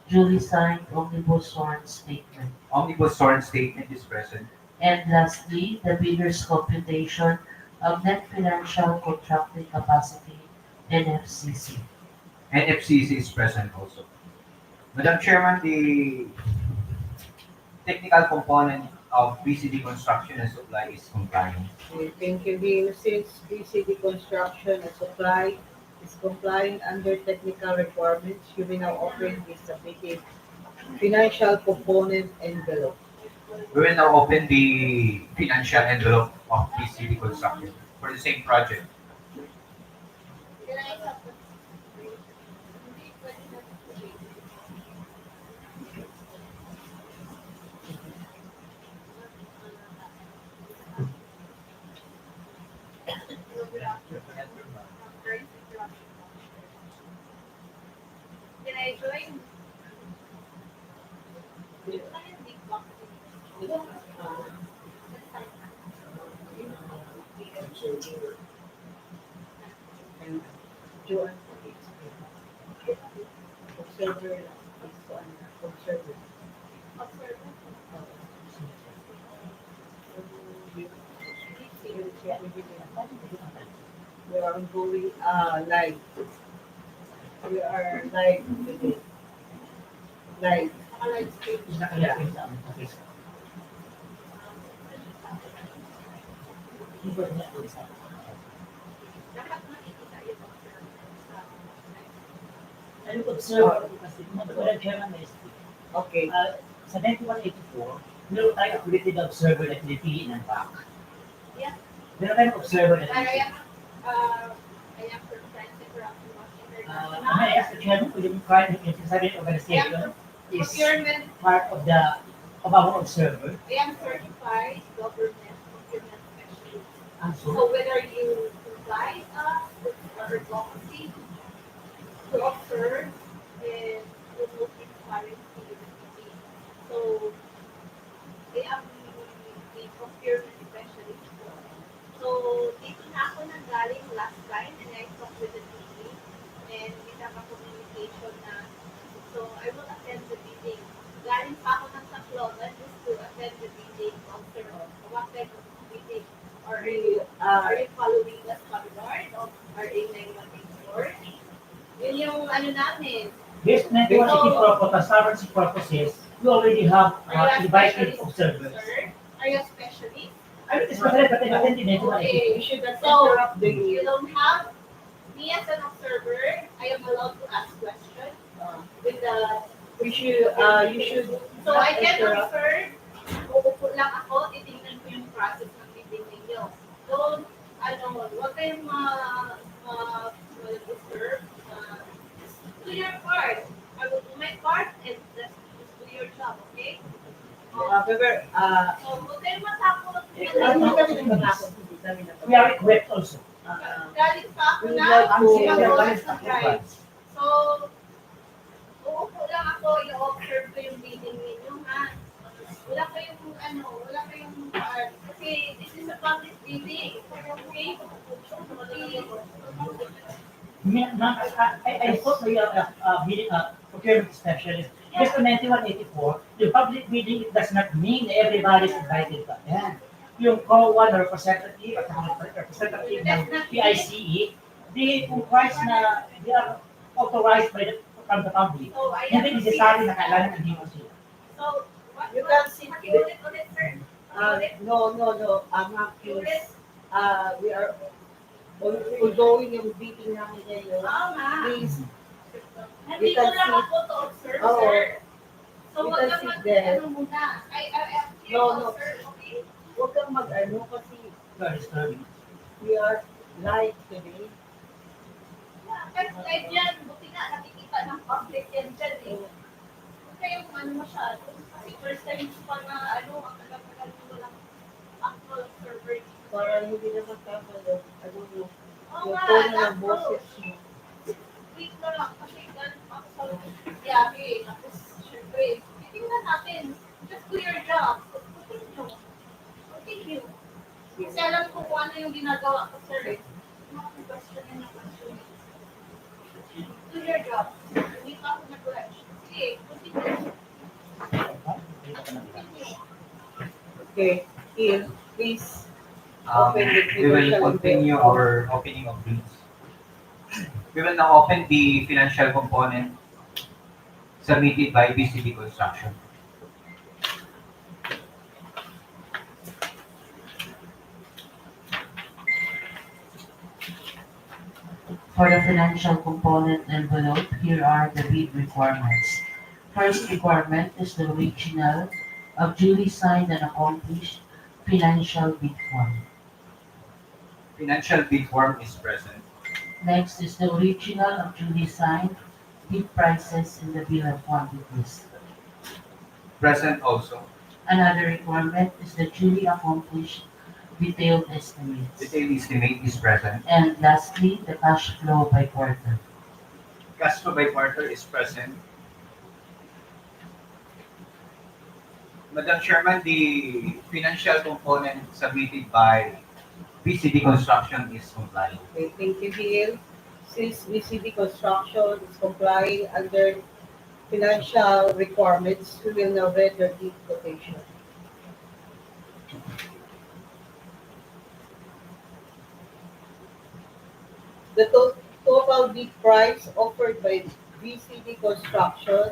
duly signed omnibus sworn statement. Omnibus sworn statement is present. And lastly, the bidder's computation of net financial contracting capacity, NFCC. NFCC is present also. Madam Chairman, the technical component of BCD construction and supply is compliant. Okay, thank you, Leo. Since BCD construction and supply is complying under technical requirements, you may now open the submitted financial component envelope. We will now open the financial envelope of BCD construction for the same project. Can I join? And Joanne, observer is observer. We are ongoing live. We are live today. Live. Ano ko observe kasi Madam Chairman is Okay. sa 9184, meron tayong accredited observer na pinipili ng bank. Yeah. Meron tayong observer na I am from Friends and Corruption Watch International. may ask the chairman, will you try to sabi ng organization is Procurement, part of our observer. I am certified government procurement specialist. And so, So whether you comply with our advocacy to observe and remove transparency in the city. So I am the procurement specialist. So dito na ako nanggaling last time and I talked with the DP and we have a communication na so I will attend the meeting. Galing pa ako ng Tacloban just to attend the meeting of what type of meeting. Are you following us Boulevard of RA 9184? Yun yung ano namin. based on 9184 for transparency purposes, we already have Are you a invited specialist, observers. sir? Are you a specialist? I mean, especially but I attended Okay. 9184. You should have So, interrupt you the don't have me as an observer. I am allowed to ask questions with the. you should So not I can interrupt. observe. Uupo lang ako, titingnan ko yung process ng meeting ninyo. Don't, huwag kayong observe. Do your part. I will do my part and just do your job, okay? However, So, huwag kayong matakot. We are equipped also. Galing pa ako We na, would like to- mag oras ng drive. So, uupo lang ako, i-observe ko yung meeting ninyo, ha? Wala kayong kasi this is a public meeting, okay? Ma'am, I thought we are being a procurement specialist. Based on 9184, the public meeting does not mean everybody is invited to attend. Yung COA na representative at representative ng PICE, they comprise na they are authorized from the public. So, I Hindi am necessary na kailangan nandito sila. So, what, You can see- ulit, sir. no, I'm not curious. We are ongoing yung meeting namin ngayon. Tama. Please, Nandito can lang see- ako to observe, Oo. sir. So, You wag can kang sit there. ano muna. I am here No, to no. observe, okay? huwag kang mag-ano kasi Very disturbing. we are live today. Kahit live yan, buti nga nakikita ng public yan dyan eh. Huwag kayong masyado. Kasi first time ko pa na ang tagal-tagal ko walang actual observer. Para hindi na magkakaroon, Oo yung nga, tono ng that's boses true. mo. Wait na lang, kasi galing pa So, yeah, okay. Tapos, syempre, titingnan natin. Just do your job. Continue. Continue. Kasi alam ko kung ano yung ginagawa ko, sir. Eh. Mga question na question. Do your job. Hindi pa ako nag-rush. Sige, continue. Continue. Okay, here, please open the We will financial continue envelope. our opening of bids. We will now open the financial component submitted by BCD Construction. For the financial component envelope, here are the bid requirements. First requirement is the original of duly signed and accomplished financial bid form. Financial bid form is present. Next is the original of duly signed bid prices in the bill of quantities. Present also. Another requirement is the duly accomplished detailed estimates. Detailed estimate is present. And lastly, the cash flow by quarter. Cash flow by quarter is present. Madam Chairman, the financial component submitted by BCD Construction is compliant. Okay, thank you, Bill. Since BCD Construction is complying under financial requirements, we will now read their bid quotation. The total bid price offered by BCD Construction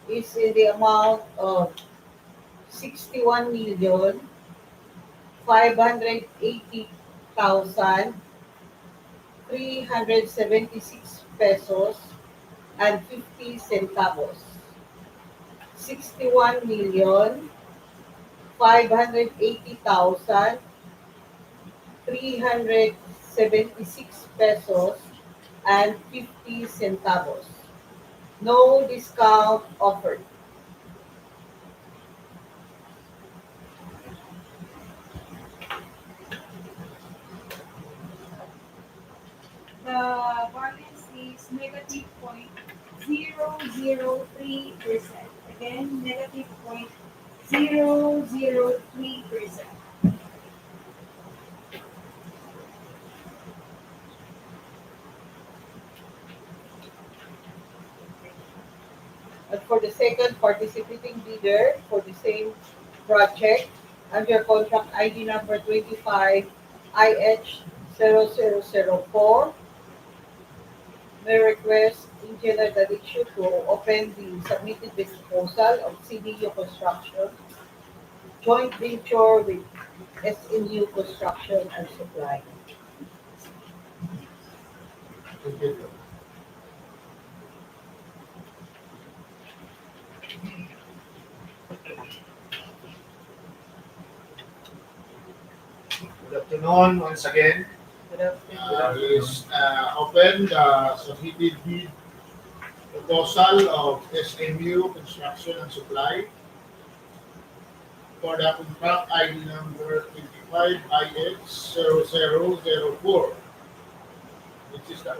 is in the amount of 61,580,376 pesos and 50 centavos. 61,580,376 pesos and 50 centavos. No discount offered. The variance is negative 0.003%. Again, negative 0.003%. And for the second participating bidder for the same project, under contract ID number 25 IH0004, may request Engineer Dalicio to open the submitted bid proposal of CDU Construction, joint venture with SNU Construction and Supply. Thank you. Good afternoon once again. Good afternoon. Is open the submitted bid proposal of SMU Construction and Supply for the contract ID number 25 IX0004, which is the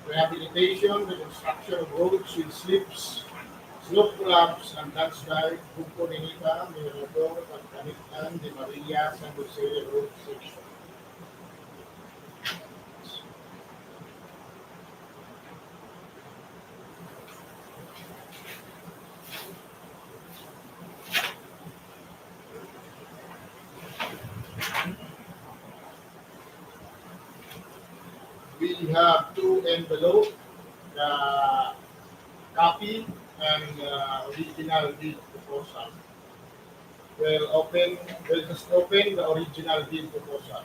rehabilitation, the construction of roads with slips, slope ramps, and landslide, Bugko, Nenita, Mirador, Cagpanit-an, De Maria, San Jose Road section. We have two envelopes, the copy and original bid proposal. We'll just open the original bid proposal.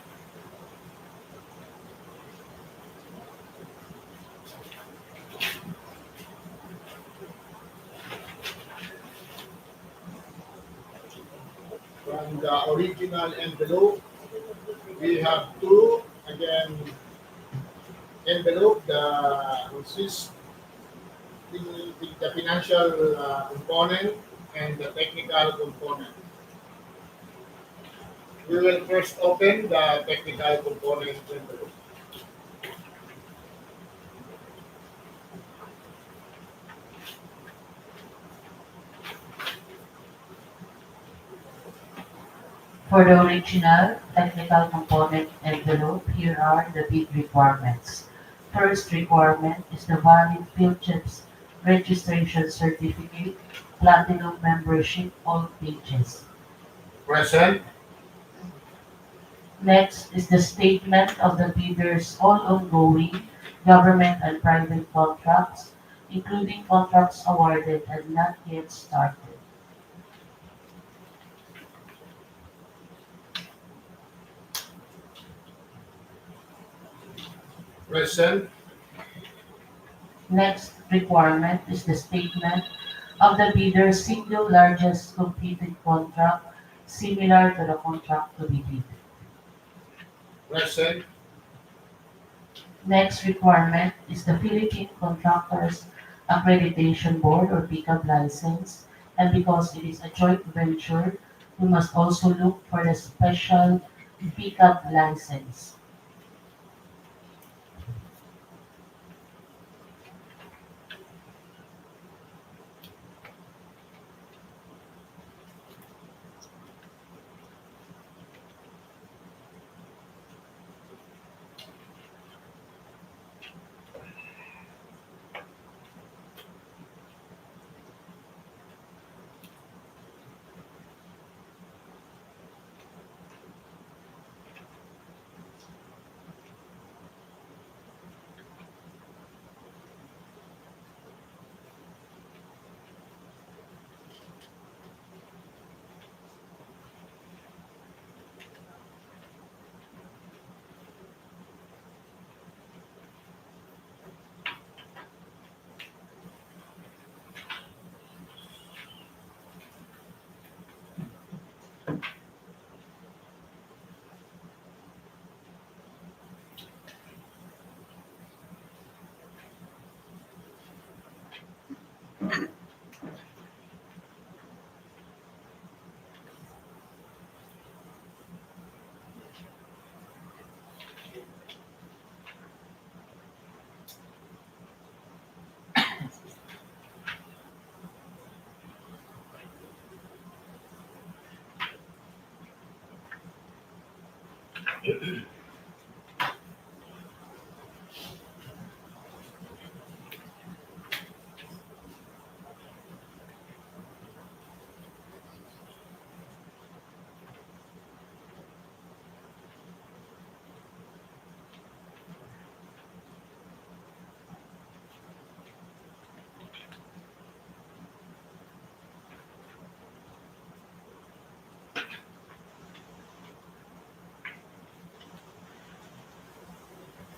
From the original envelope, we have two, again, envelope, consists the financial component and the technical component. We will first open the technical component envelope. For the original technical component envelope, here are the bid requirements. First requirement is the valid field chips registration certificate, platinum membership, all pages. Present. Next is the statement of the bidder's all ongoing government and private contracts, including contracts awarded and not yet started. Present. Next requirement is the statement of the bidder's single largest completed contract similar to the contract to be bid. Present. Next requirement is the Philippine Contractors Accreditation Board or PCAB license, and because it is a joint venture, we must also look for the special PCAB license.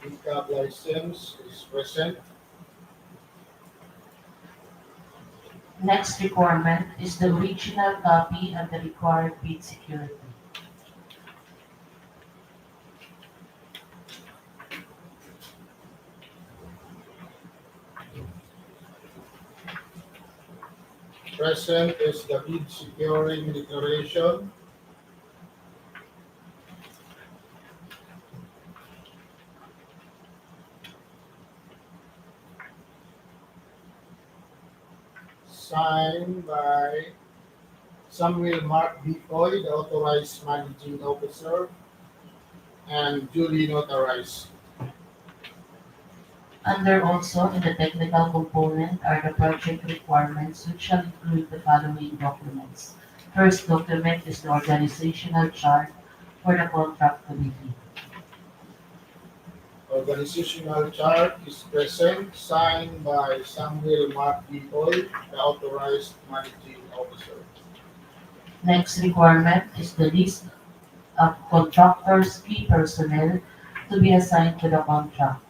PCAB license is present. Next requirement is the original copy and the required bid security. Present is the bid securing declaration. Signed by Samuel Mark Bicoy, the authorized managing officer, and duly notarized. Under also in the technical component are the project requirements which shall include the following documents. First document is the organizational chart for the contract to be bid. Organizational chart is present, signed by Samuel Mark Bicoy, the authorized managing officer. Next requirement is the list of contractors' key personnel to be assigned to the contract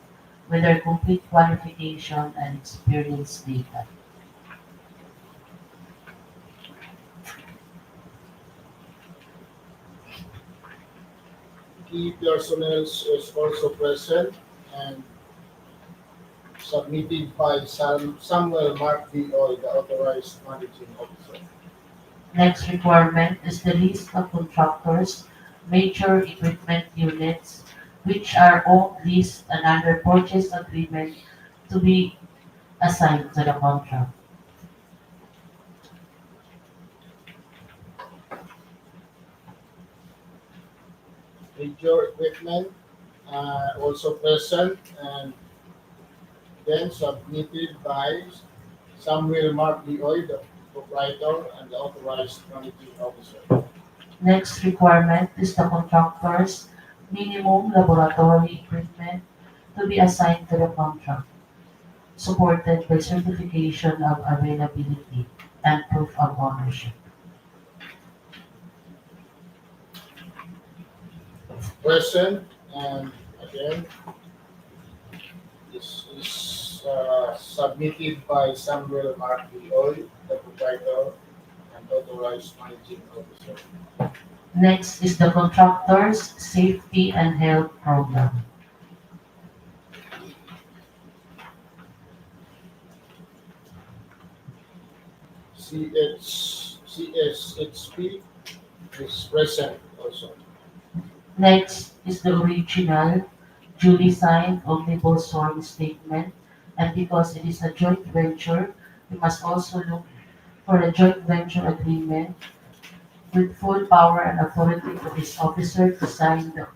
with their complete qualification and experience data. Key personnel is also present and submitted by Samuel Mark Bicoy, the authorized managing officer. Next requirement is the list of contractors, major equipment units, which are owned, leased, and under purchase agreement to be assigned to the contract. radio equipment, also present and then submitted by Samuel Mark Leoy, the proprietor and the authorized managing officer. Next requirement is the contractor's minimum laboratory equipment to be assigned to the contract, supported by certification of availability and proof of ownership. Present and again, this is submitted by Samuel Mark Leoy, the proprietor and authorized managing officer. Next is the contractor's safety and health program. CSHP is present also. Next is the original, duly signed omnibus sworn statement, and because it is a joint venture, we must also look for a joint venture agreement with full power and authority to this officer to sign the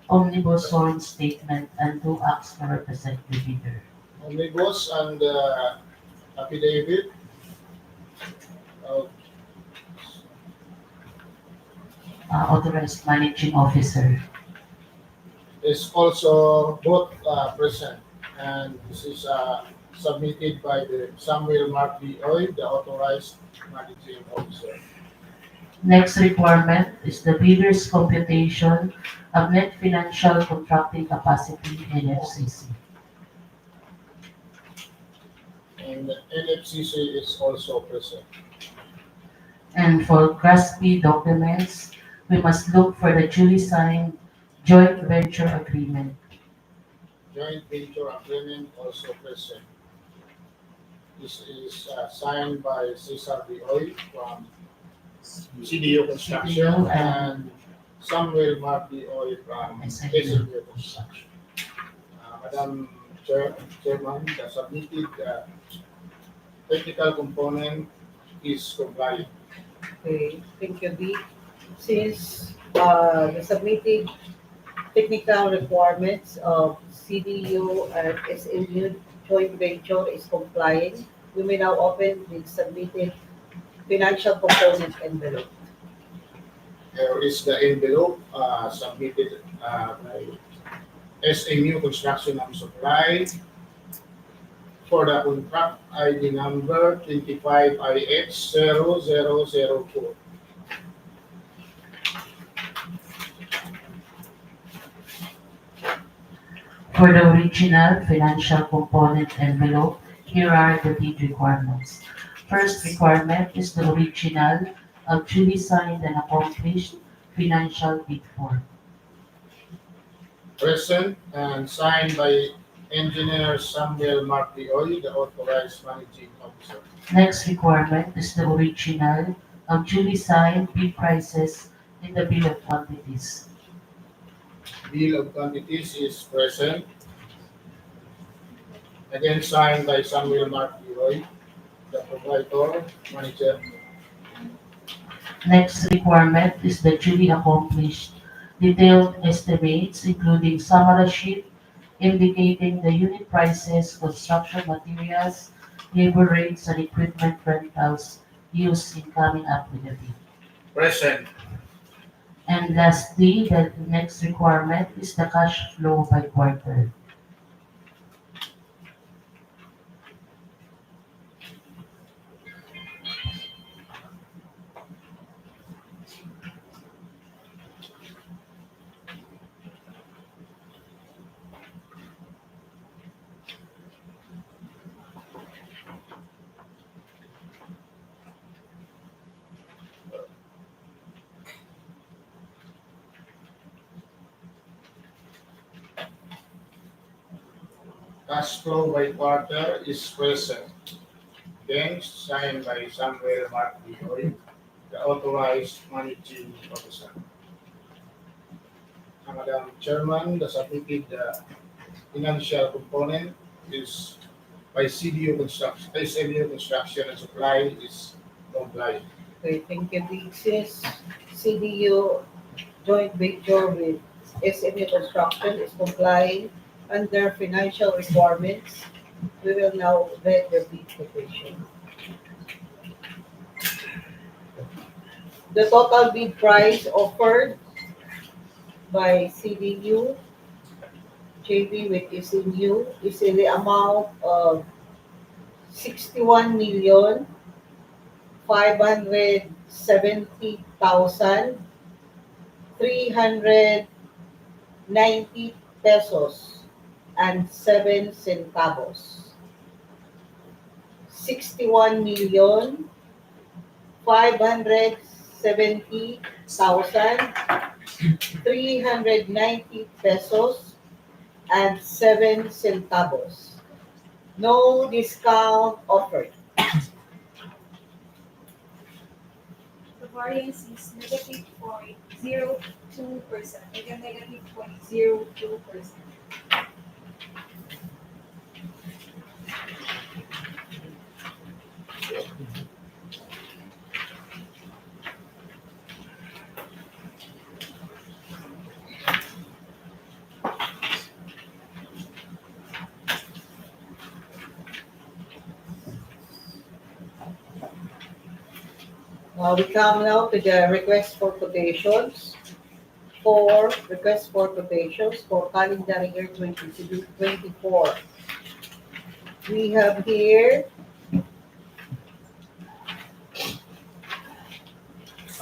omnibus sworn statement and do acts to represent the bidder. Omnibus and affidavit of Authorized managing officer. is also both present, and this is submitted by the Samuel Mark Leoy, the authorized managing officer. Next requirement is the bidder's computation of net financial contracting capacity NFCC. And the NFCC is also present. And for GRASP documents, we must look for the duly signed joint venture agreement. Joint venture agreement also present. This is signed by Cesar Leoy from CDO Construction CDO and Samuel Mark Leoy from SDO. SDO Construction. Madam Chairman, the submitted technical component is compliant. Okay, thank you, Dee. Since the submitted technical requirements of CDU and SMU joint venture is complying, we may now open the submitted financial component envelope. There is the envelope submitted by SMU Construction and Supply for the contract ID number 25IX0004. For the original financial component envelope, here are the bid requirements. First requirement is the original of duly signed and accomplished financial bid form. Present and signed by Engineer Samuel Mark Leoy, the authorized managing officer. Next requirement is the original of duly signed bid prices in the bill of quantities. Bill of quantities is present. Again signed by Samuel Mark Leoy, the proprietor, manager. Next requirement is the duly accomplished detailed estimates including summary sheet indicating the unit prices, construction materials, labor rates, and equipment rentals used in coming up with the bid. Present. And lastly, the next requirement is the cash flow by quarter. Cash flow by quarter is present. Then signed by Samuel Mark Leoy, the authorized managing officer. Madam Chairman, the submitted financial component is by CDU Construction, SMU Construction and Supply is compliant. Okay, thank you, Dee. Since CDU joint venture with SMU Construction is complying under financial requirements. We will now read the bid quotation. The total bid price offered by CDU JV with SMU is in the amount of 61,570,390 pesos and 7 centavos. 61,570,390 pesos and 7 centavos. No discount offered. The variance is -0.02%, again -0.02%. We come now to the request for quotations. For request for quotations for calendar year 2024. We have here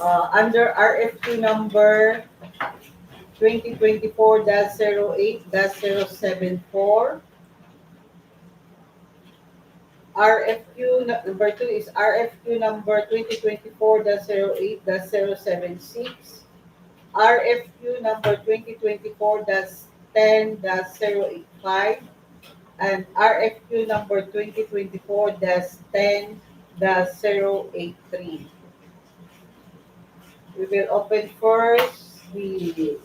under RFQ number 2024-08-074. RFQ number 2 is RFQ number 2024-08-076. RFQ number 2024-10-085 and RFQ number 2024-10-083. We will open first the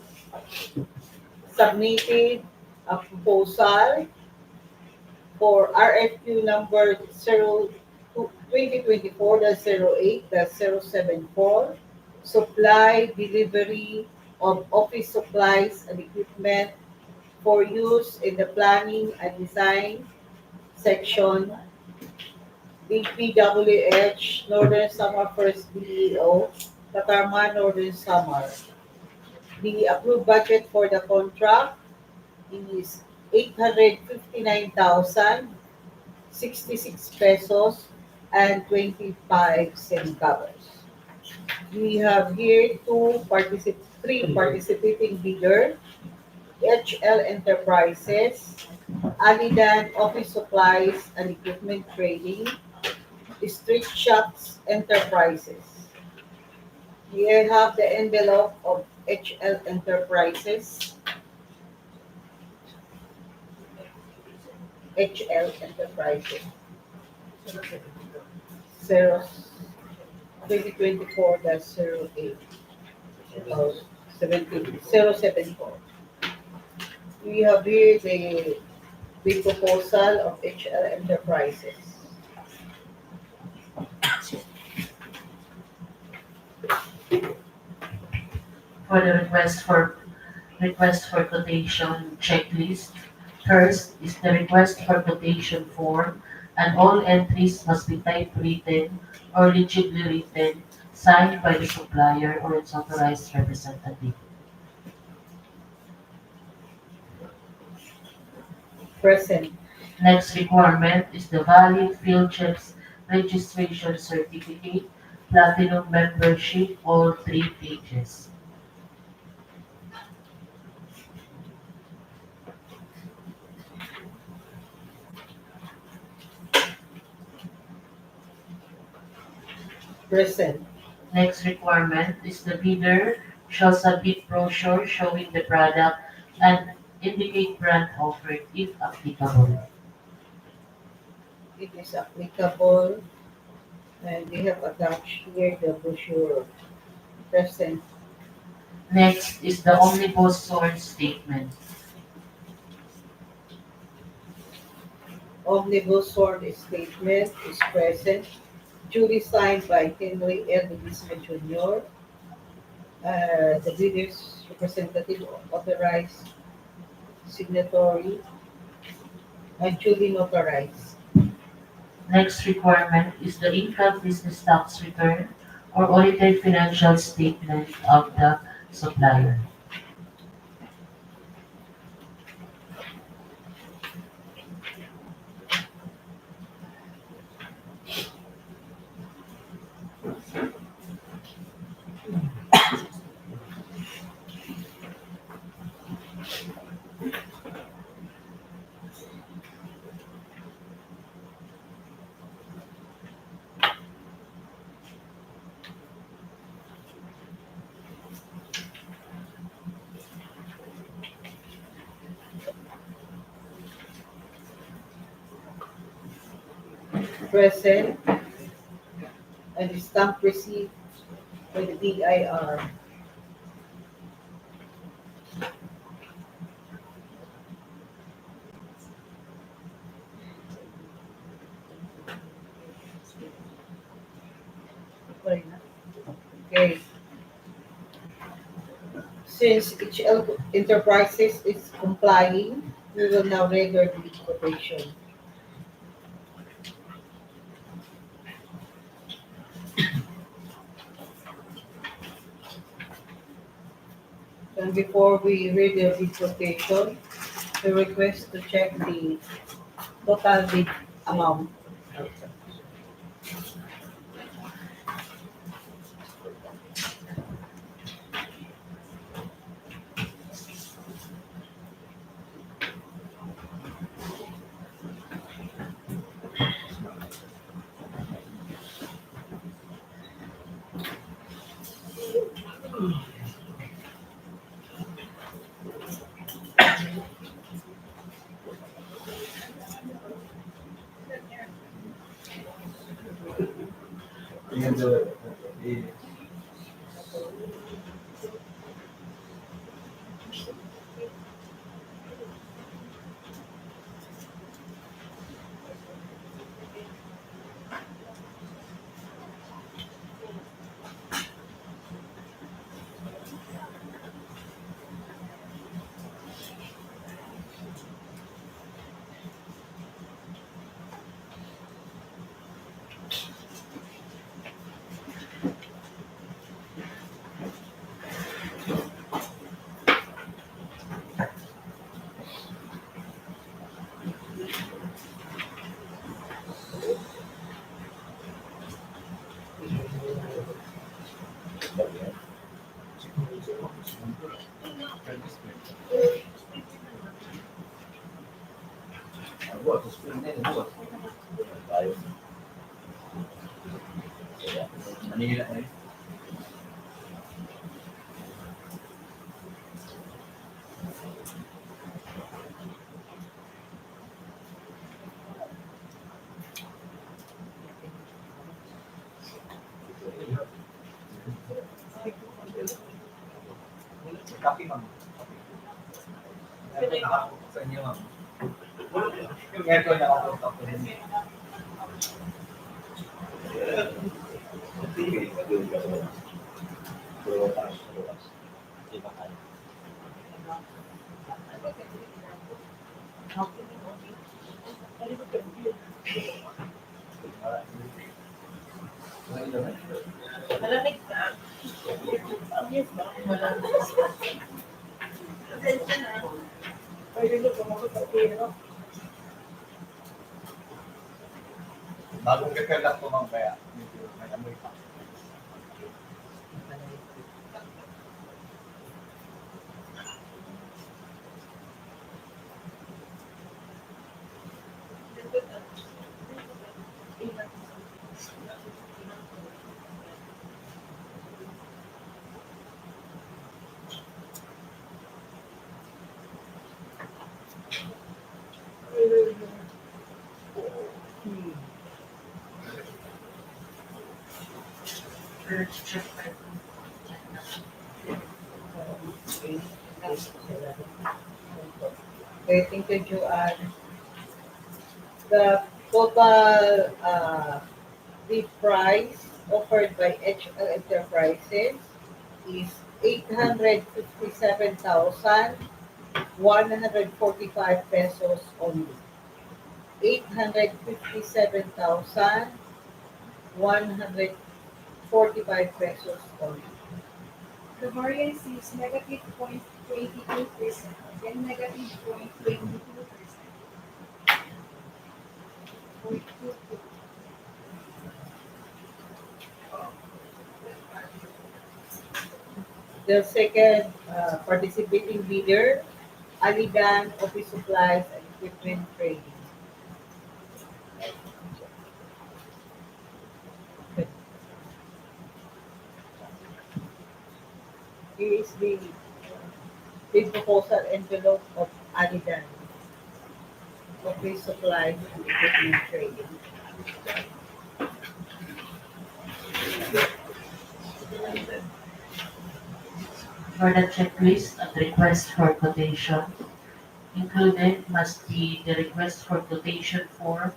submitted proposal for RFQ number 2024-08-074, supply, delivery of office supplies and equipment for use in the planning and design section, DPWH, Northern Samar First DEO, Catarman, Northern Samar. The approved budget for the contract is 859,066 pesos and 25 centavos. We have here three participating bidder, HL Enterprises, Alidan Office Supplies and Equipment Trading, Street Shops Enterprises. We have the envelope of HL Enterprises. HL Enterprises. 2024-08. 074. We have here the proposal of HL Enterprises. For the request for quotation checklist, first is the request for quotation form, and all entries must be typewritten or legibly written, signed by the supplier or its authorized representative. Present. Next requirement is the valid field chips registration certificate, platinum membership, all 3 pages. Present. Next requirement is the bidder shall submit brochure showing the product and indicate brand offered if applicable. It is applicable, and we have attached here the brochure. Present. Next is the omnibus source statement. Omnibus sword statement is present, duly signed by Henry L. Ledesma Jr. The bidders representative authorized signatory and duly notarized. Next requirement is the income business tax return or audited financial statement of the supplier. Present and stamp receipt by the BIR. Okay. Since each enterprises is complying, we will now render the quotation. And before we render the quotation, we request to check the total bid amount. Copy, ma'am. Sa inyo, ma'am. Yung aircon nakapunta ko rin. Malamig ka. Bagong repair lang po, ma'am, kaya medyo may amoy pa. Okay, thank you, Joanne. The total bid price offered by HL Enterprises is ₱857,145 only. ₱857,145 only. The variance is negative 0.22% and negative 0.22%. The second participating bidder, Alidan Office Supplies and Equipment Trading. Here is the bid proposal envelope of Alidan Office Supplies and Equipment Trading. For the checklist and request for quotation, included must be the request for quotation form,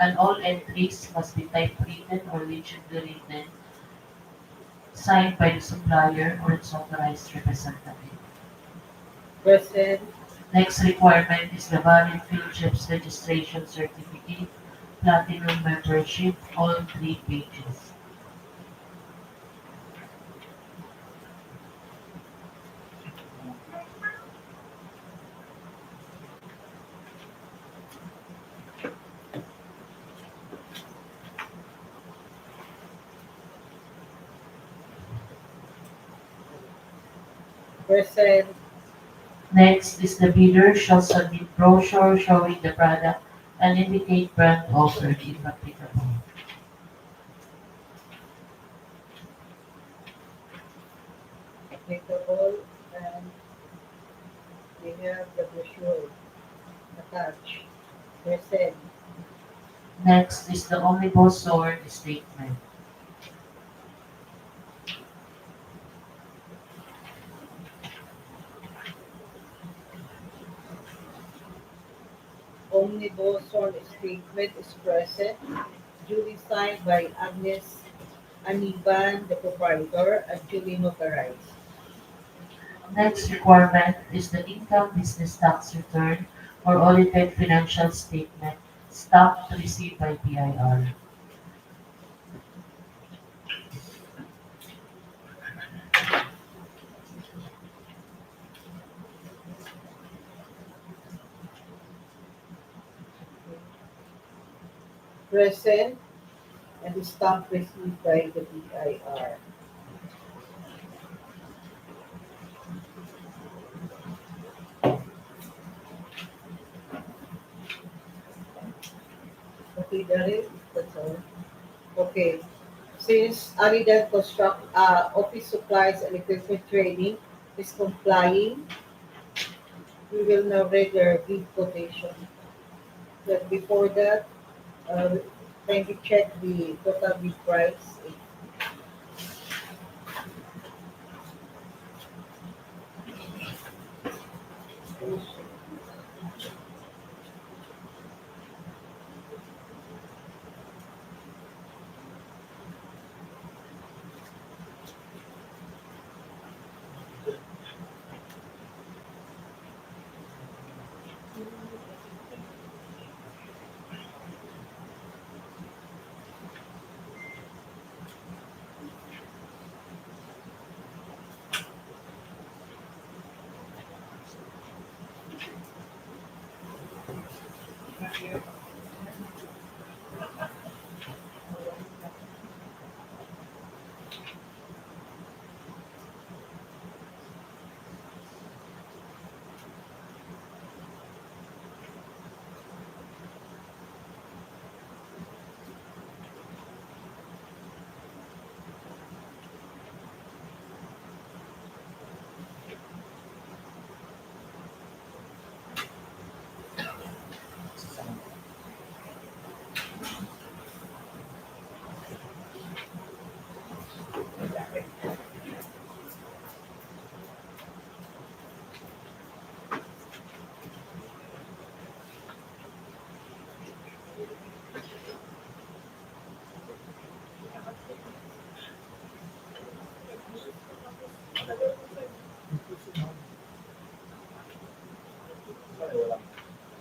and all entries must be typewritten or legibly written, signed by the supplier or its authorized representative. Present, Next requirement is the valid field chips registration certificate, platinum membership, all 3 pages. present, Next is the bidder shall submit brochure showing the product and indicate brand offered if applicable. applicable, and we have the brochure attached. Present, Next is the omnibus sword statement. omnibus sworn statement is present, duly signed by Agnes Aniban, the proprietor, and duly notarized. Next requirement is the income business tax return or audited financial statement stamped received by PIR. Present, and the stamp received by the PIR. Okay, that's all. Okay. Since Aridan Office Supplies and Equipment Training is complying, we will now read their bid quotation. But before that, uh, kindly check the total bid price.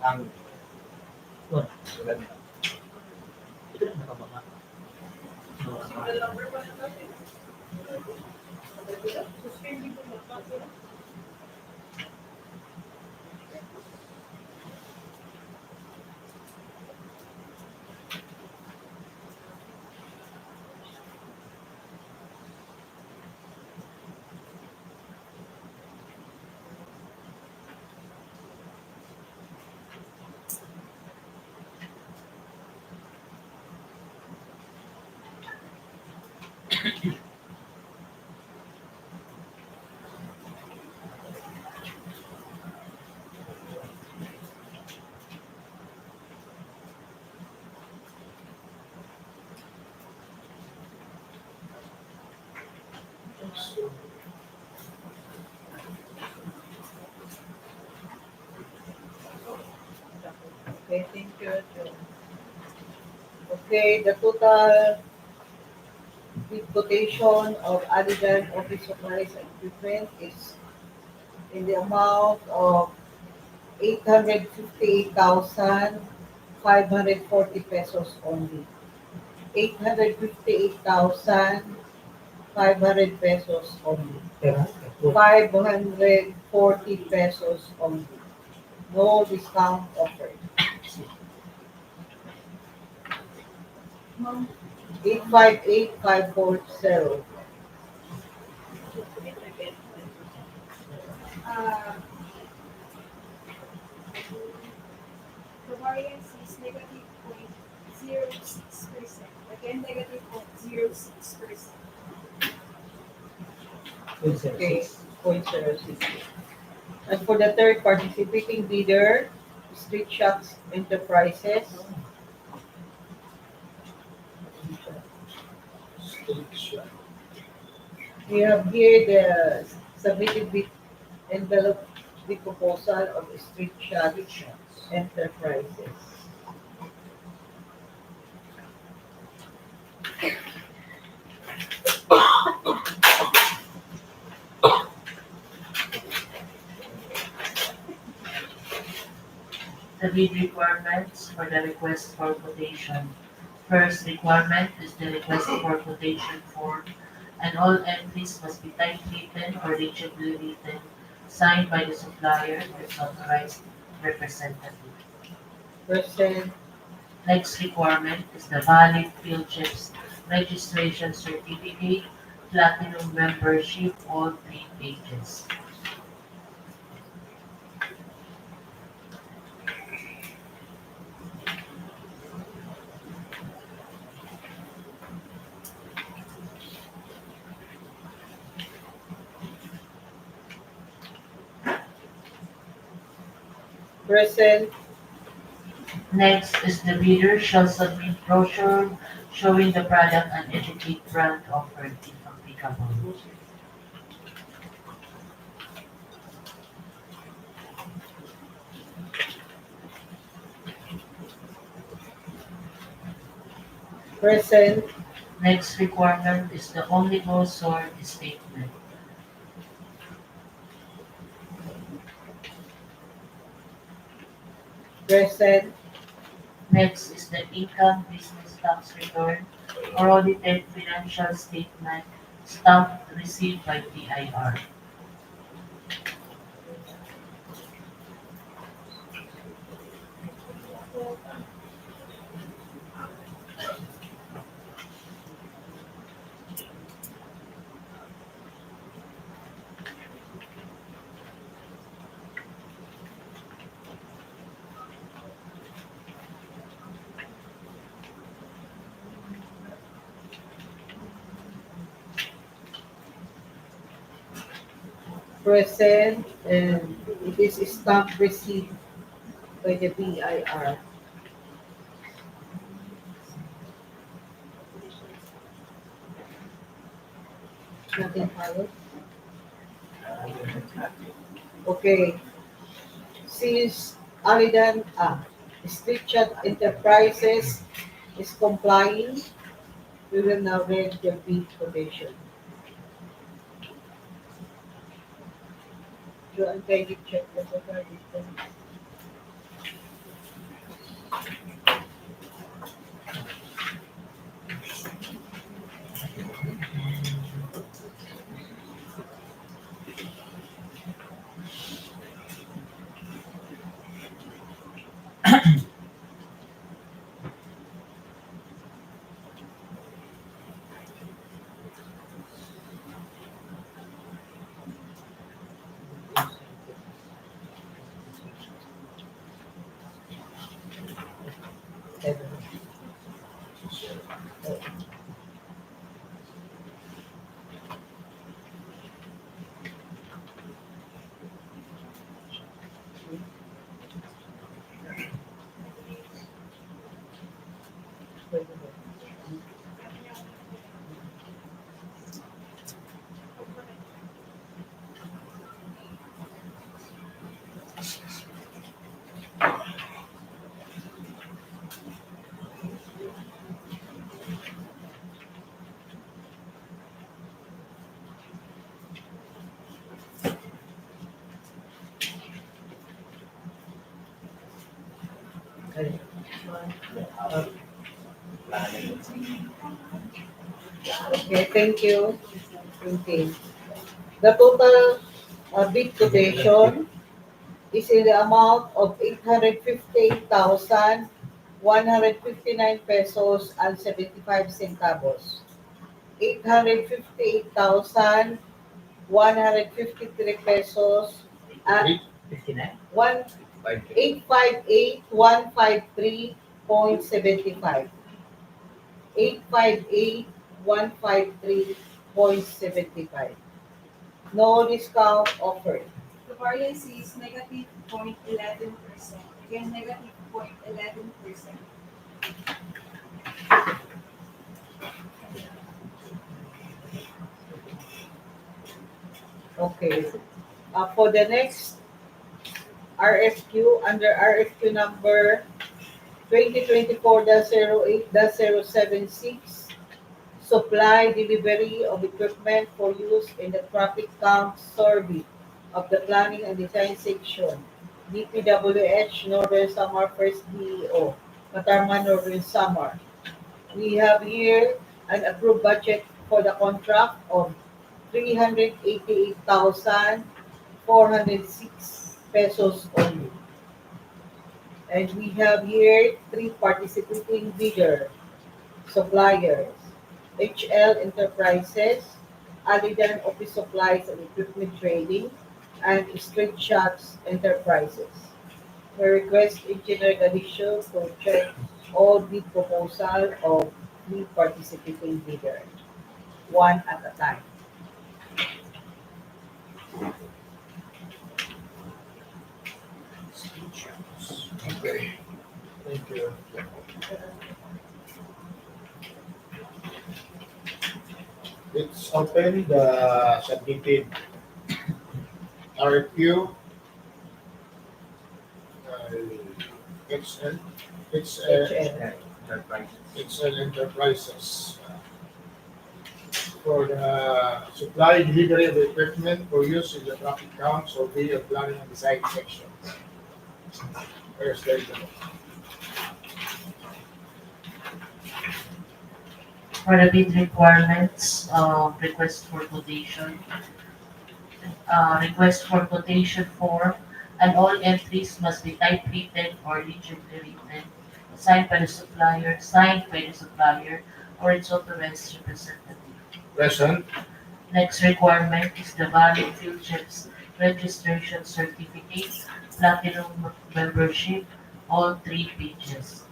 ang Wala. wala na. Ito lang nakababa. Okay, thank you. Okay, the total bid quotation of Alidan office supplies and equipment is in the amount of 858,540 pesos only. 858,500 pesos only. Pero, 540 pesos only. No discount offered. 858,540. The variance is -0.06%. Again, -0.06%. Okay, 0.06. And for the third participating bidder, Street Shops Enterprises, we have here the submitted bid envelope, the proposal of Street Shops Enterprises. The bid requirements for the request for quotation. First requirement is the request for quotation form, and all entries must be typewritten or legibly written, signed by the supplier or its authorized representative. Present, Next requirement is the valid field chips registration certificate, platinum membership, all 3 pages. present, Next is the bidder shall submit brochure showing the product and educate brand offered if applicable. present, Next requirement is the omnibus or statement. present, Next is the income business tax return or audited financial statement stamped received by PIR. present, and it is stamp received by the BIR. Nothing followed? Okay, since Street Chat Enterprises is complying, we will now read the bid quotation. Joanne, can you check the total distance? Okay, thank you. Okay. The total bid quotation is in the amount of 858,159 pesos and 75 centavos. 858,153 pesos at 59? one 858,153.75. 858,153.75. No discount offered. The variance is negative 0.11%. Again, negative 0.11%. Okay. For the next RFQ, under RFQ number 2024-08-076, supply delivery of equipment for use in the traffic count survey of the planning and design section, DPWH Northern Samar First DEO, Catarman Northern Samar. We have here an approved budget for the contract of 388,406 pesos only. And we have here 3 participating bidder suppliers: HL Enterprises, Alidan Office Supplies and Equipment Trading, and Straight Shots Enterprises. We request Engineer Galicio to check all bid proposal of 3 participating bidders, one at a time. Okay. Thank you. It's open the submitted RFQ. XL, XL, HL. XL Enterprises for the supply delivery of equipment for use in the traffic count survey of planning and design section. Where's the For the bid requirements, request for quotation form, and all entries must be typewritten or legibly written, signed by the supplier, or its authorized representative. present? Next requirement is the valid field chips registration certificate, platinum membership, all 3 pages.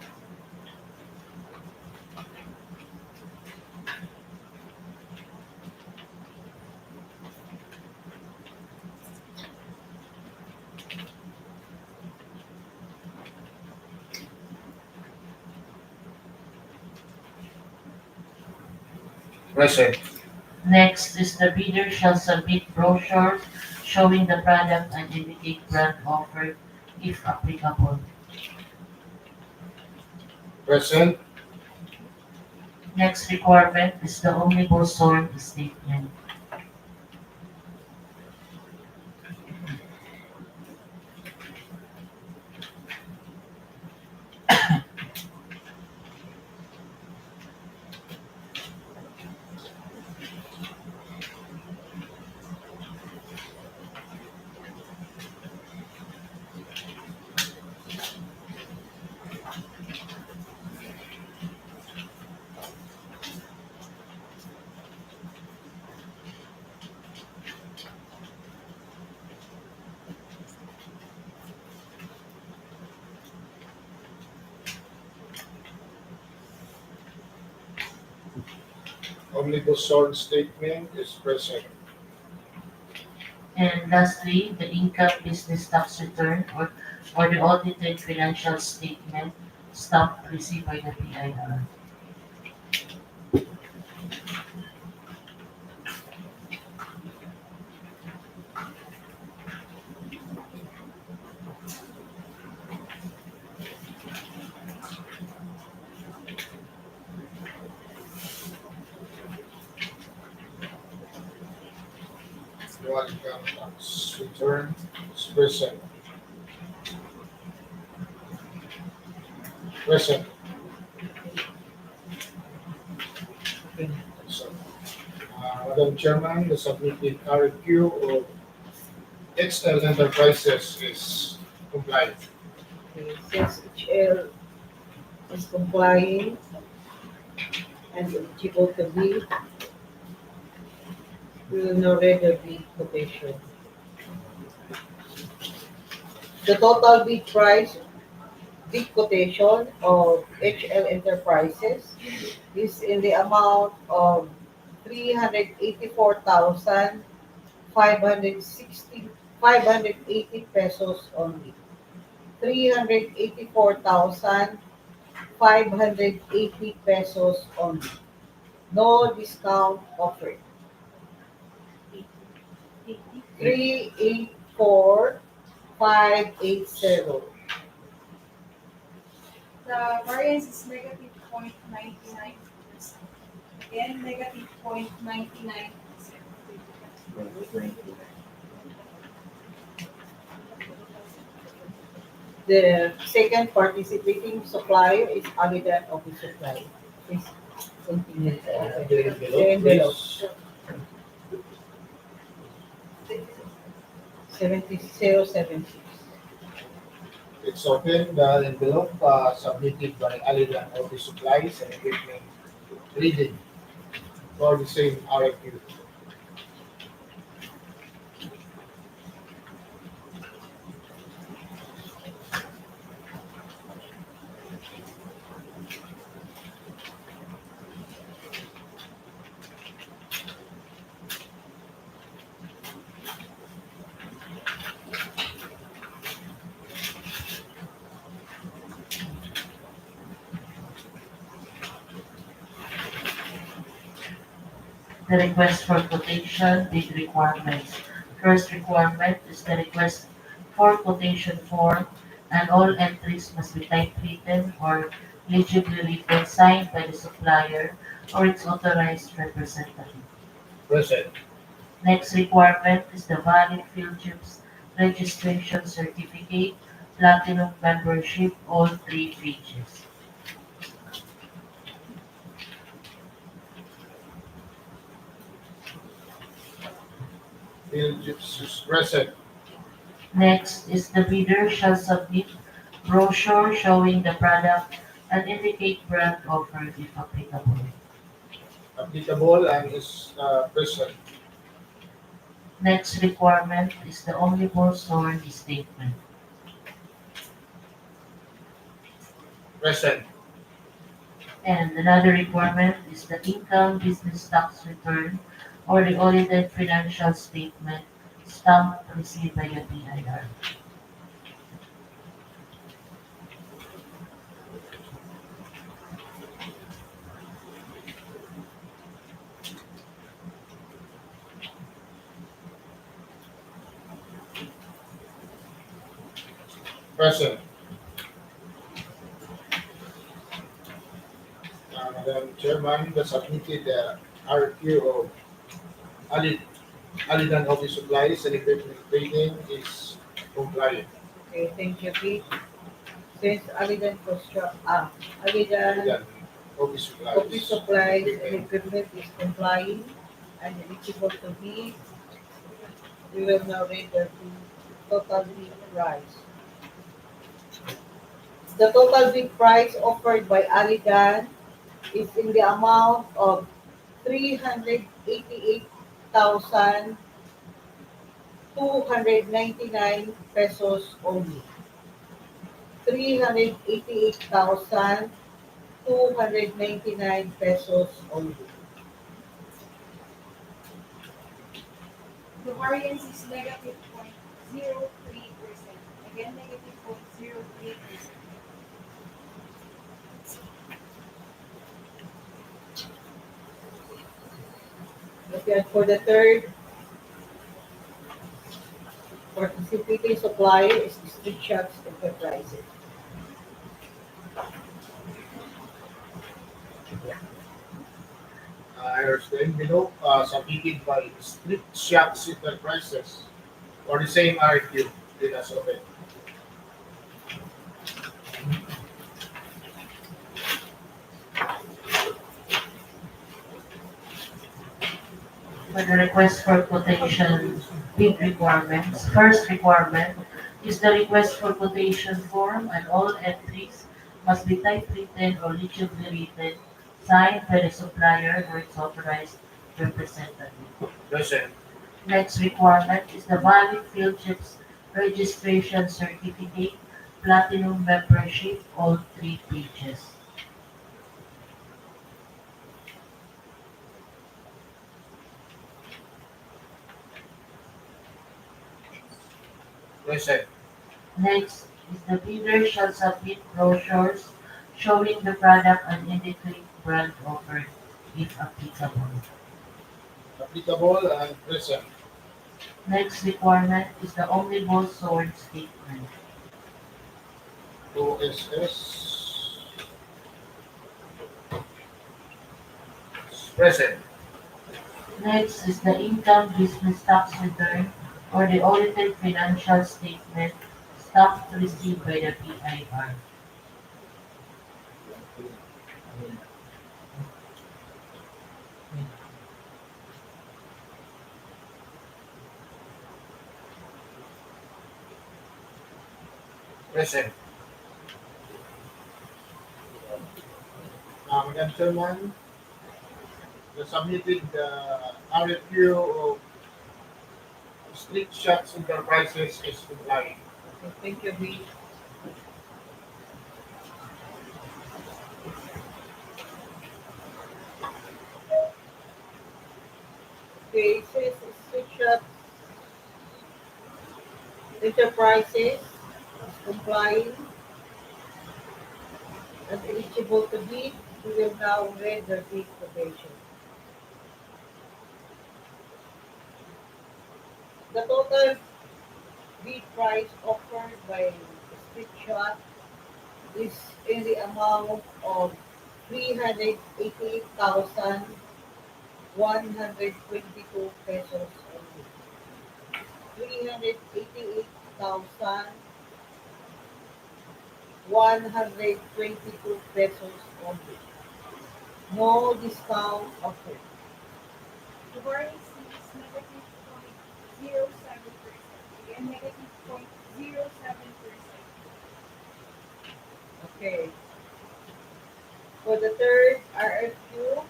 Present. Next is the bidder shall submit brochures showing the product and indicate brand offered if applicable. Present. Next requirement is the omnibus sworn statement. Omnibus sword statement is present. And lastly, the income business tax return or the audited financial statement stamp received by the PIR. Dual income tax return is present. Present. So, Madam Chairman, the submitted RFQ of Excel Enterprises is compliant. Okay, since HL is complying and eligible to bid, we will now read the bid quotation. The total bid price, bid quotation of HL Enterprises is in the amount of 580 pesos only. 384,580 pesos only. No discount offered. 384,580. The variance is negative 0.99%. Again, negative 0.99%. The second participating supplier is Alidan Office Supply. Please continue. The envelope. 70,076. It's open. The envelope submitted by Alidan Office Supplies and Equipment Brigade for the same RFQ. The request for quotation, bid requirements. First requirement is the request for quotation form, and all entries must be typewritten or legibly written, signed by the supplier or its authorized representative. Present. Next requirement is the valid field chips registration certificate, platinum membership, all 3 pages. Bill Gibbs is present. Next is the bidder shall submit brochure showing the product and indicate brand offered if applicable. Applicable and is present. Next requirement is the omnibus sworn statement. Present. And another requirement is the income business tax return or the audited financial statement stamped received by the BIR. Present. Madam Chairman, the submitted RFQ of Alidan Office Supplies and Equipment Trading is compliant. Okay, thank you, Pete. Since Alidan Alidan Office Supplies. Office Supplies and Equipment is complying and eligible to bid, we will now read the total bid price. The total bid price offered by Alidan is in the amount of 388,299 pesos only. 388,299 pesos only. The variance is negative 0.03%. Again, negative 0.03%. Okay, and for the third participating supplier is the Street Shops Enterprises. I understand below submitted by Street Shops Enterprises for the same RFQ. Let us open. For the request for quotation bid requirements, first requirement is the request for quotation form and all entries must be typewritten or legibly written, signed by the supplier or its authorized representative. Present. Next requirement is the valid field chips registration certificate, platinum membership, all 3 pages. Present. Next is the bidder shall submit brochures showing the product and indicate brand offered if applicable. Applicable and present. Next requirement is the omnibus sword statement. OSS. Present. Next is the income business tax return or the audited financial statement stock received by the PIR. Present. Madam Chairman, the submitted RFQ of Street Shots Enterprises is compliant. Okay, thank you, B. Okay, it says Switch Enterprises is complying and eligible to bid. We will now read the bid quotation. The total bid price offered by Street Shot is in the amount of 388,122 pesos only. 388,122 pesos only. No discount offered. The borrowing is -0.07%. Again, -0.07%. Okay. For the third RFQ,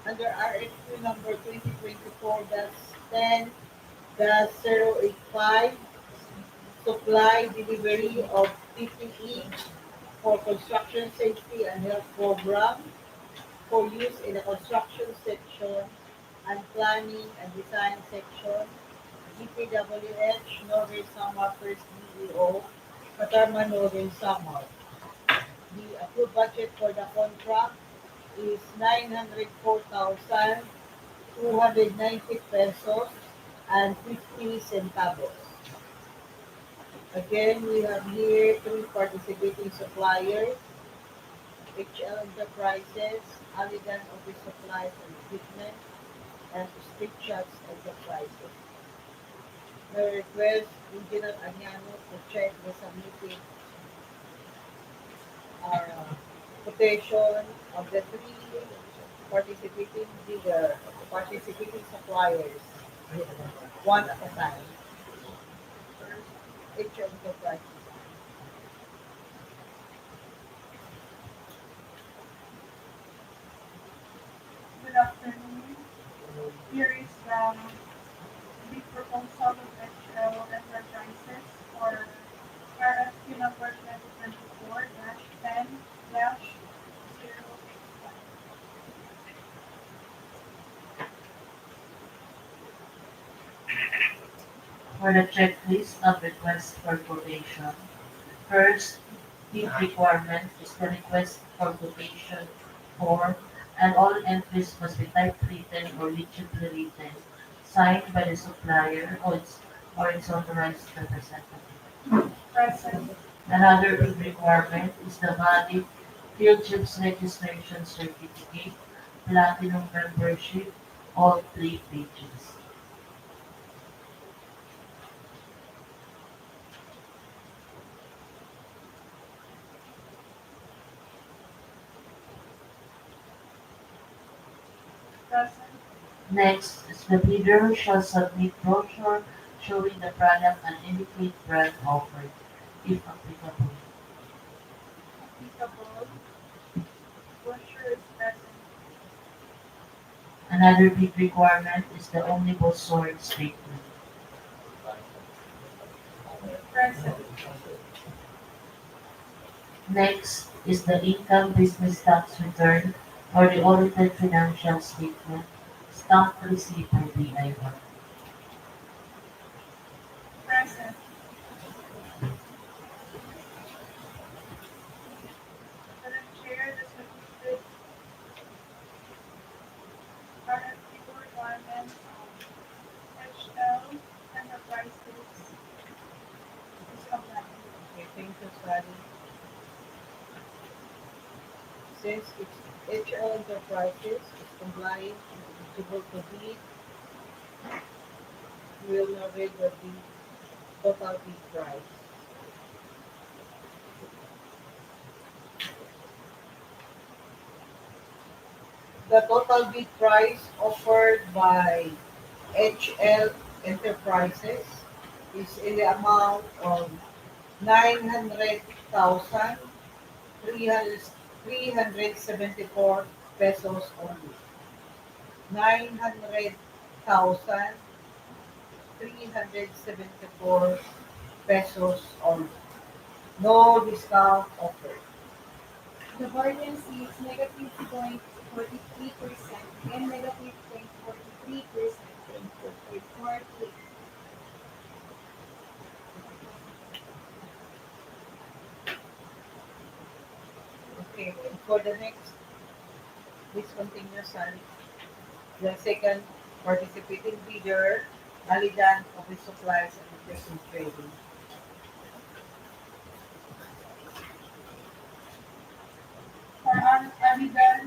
under RFQ number 2024-10-085, supply delivery of PPE for construction safety and health program for use in the construction section and planning and design section, DPWH, Northern Samar First DEO, Catarman, Northern Samar. The approved budget for the contract is 904,290 pesos and 50 centavos. Again, we have here 3 participating suppliers: HL Enterprises, Aligan Office Supplies and Equipment, and Street Shots Enterprises. May request Engineer Anyano to check the submitted quotation of the 3 participating suppliers, one at a time. First, HL Enterprises. Good afternoon. Here is the proposal of HL Enterprises for RFQ number 2024-10-085. For the checklist of requests for quotation, first bid requirement is the request for quotation form and all entries must be typewritten or legibly written, signed by the supplier or its authorized representative. Present. Another bid requirement is the valid field chips registration certificate, platinum membership, all 3 pages. Present. Next, the bidder shall submit brochure showing the product and indicate brand offered, if applicable. Applicable. Brochure is present. Another big requirement is the omnibus sword statement. Present. Next is the income business tax return or the audited financial statement, stamped receipt by DIO. Present. Madam Chair, the submitted RFP requirements of HL Enterprises is compliant. Okay, thank you, Sally. Since it's HL Enterprises is compliant and eligible to bid, we will narrate the total bid price. The total bid price offered by HL Enterprises is in the amount of 900,000 374 pesos only. 900,000 374 pesos only. No discount offered. The variance is negative 0.43% and negative 0.43% for third party. Okay, and for the next, please continue, Sally. The second participating bidder, Alidan Office Supplies and Investment Trading. For Anidan,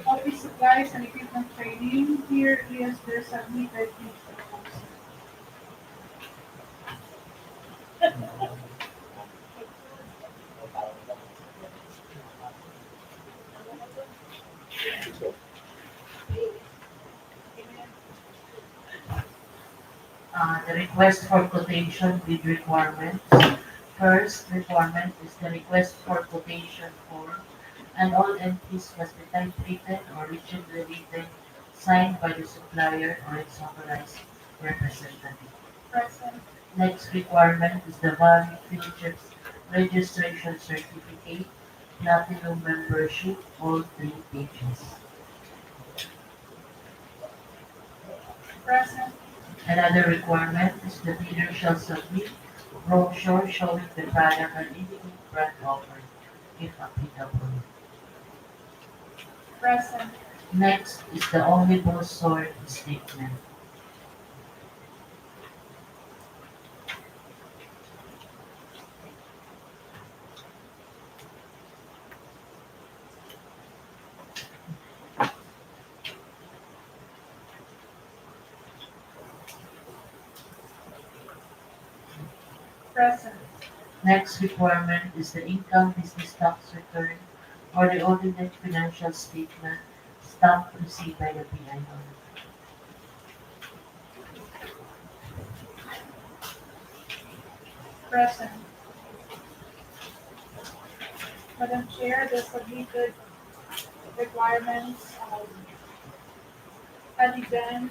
office supplies and equipment training, here is their submitted bid proposal. The request for quotation bid requirements. First requirement is the request for quotation form, and all entries must be typewritten or rigidly written, signed by the supplier or its authorized representative. Present. Next requirement is the valid Philippines registration certificate, platinum membership, all 3 pages. Present. Another requirement is the bidder shall submit brochure showing the product and indicate brand offered, if applicable. Present. Next is the omnibus sword statement. Present. Next requirement is the income business tax return or the audited financial statement, stamped received by the PIO. Present. Madam Chair, the submitted requirements of Alidan,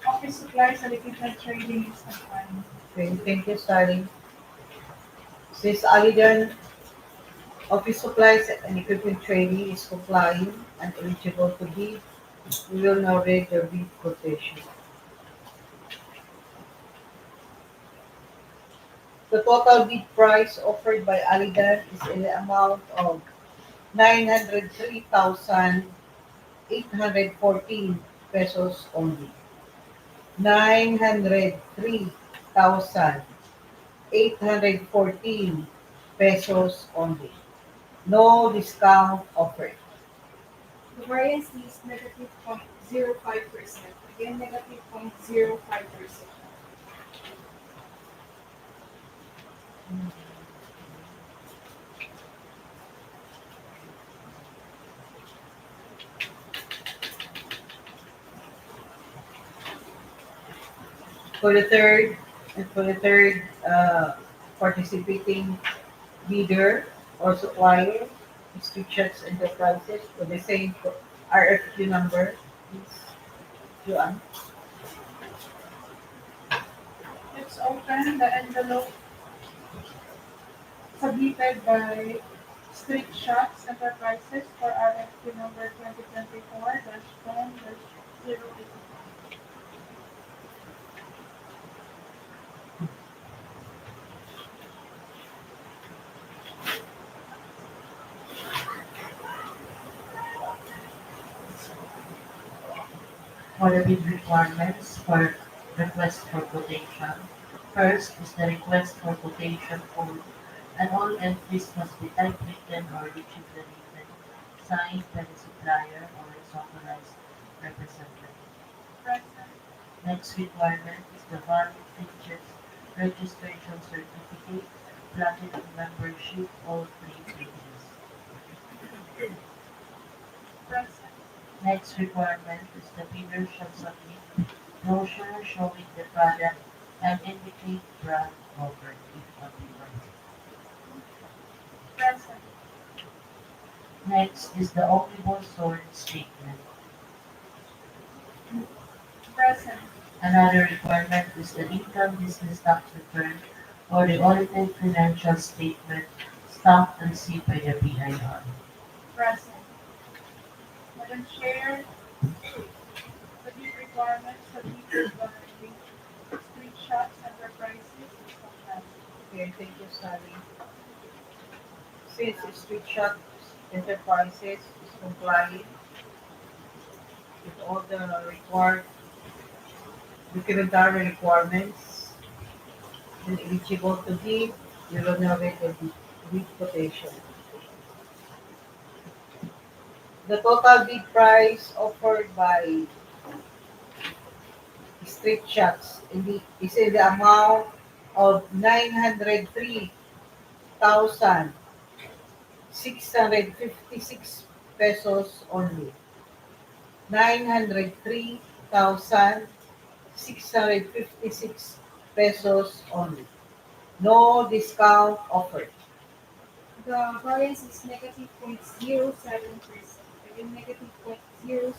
office supplies and equipment training is compliant. Okay, thank you, Sally. Since Alidan Office Supplies and Equipment Training is complying and eligible to bid, we will narrate the bid quotation. The total bid price offered by Alidan is in the amount of 903,814 pesos only. 903,814 pesos only. No discount offered. The variance is negative 0.05%. Again, negative 0.05%. For the third, participating bidder or supplier, Street Shots Enterprises, for the same RFQ number, please, Joanne. Let's open the envelope submitted by Street Shots Enterprises for RFQ number 2024-10-08. For the bid requirements for request for quotation, first is the request for quotation form, and all entries must be typewritten or digitally written, signed by the supplier or its authorized representative. Present. Next requirement is the valid features registration certificate, platinum membership, all 3 pages. Present. Next requirement is the bidder shall submit brochure showing the product and indicate brand offered if applicable. Present. Next is the omnibus sword statement. Present. Another requirement is the income business tax return or the audited financial statement stamped received by the BIR. Present. Madam Chair, the bid requirements submitted by Street Shots Enterprises is compliant. Okay, thank you, Sally. Since Street Shots Enterprises is complying with all the required documentary requirements and eligible to bid, we will now make a bid quotation. The total bid price offered by Street Shots is in the amount of 903,656 pesos only. 903,656 pesos only. No discount offered. The variance is negative 0.07%. Again, negative 0.07%.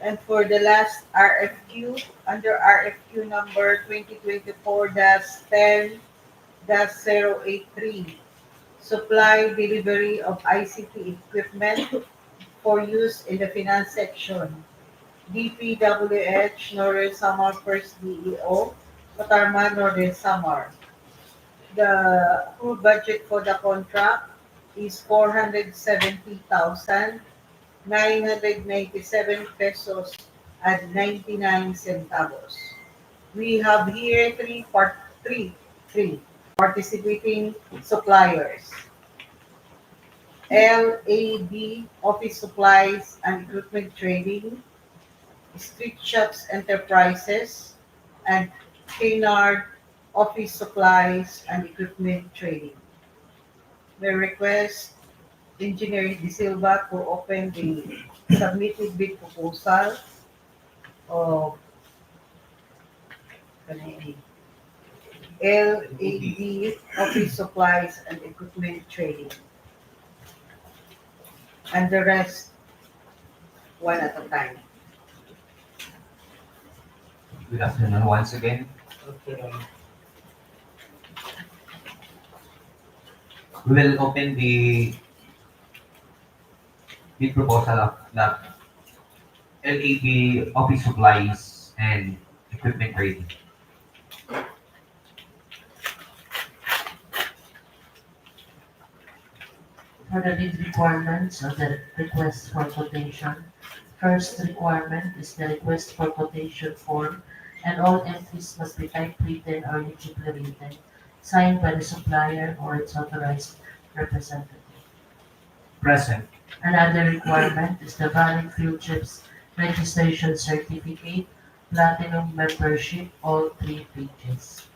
And for the last RFQ, under RFQ number 2024-10-083, supply delivery of ICT equipment for use in the finance section. DPWH Northern Samar First DEO, Catarman Northern Samar. The full budget for the contract is 470,997 pesos and 99 centavos. We have here three participating suppliers. LAB Office Supplies and Equipment Trading, Street Shots Enterprises, and Kennard Office Supplies and Equipment Trading. We request Engineer De Silva to open the submitted bid proposal of LAB Office Supplies and Equipment Trading. And the rest, one at a time. Good afternoon once again. Okay. We will open the bid proposal of the LAB Office Supplies and Equipment Trading. For the bid requirements of the request for quotation, first requirement is the request for quotation form, and all entries must be typewritten or legibly written, signed by the supplier or its authorized representative. Present. Another requirement is the valid field trips registration certificate, platinum membership, all 3 pages.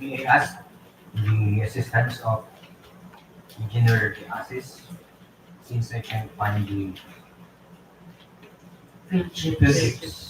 May I ask the assistance of Engineer Diasis since I can't find the Field chips. physics.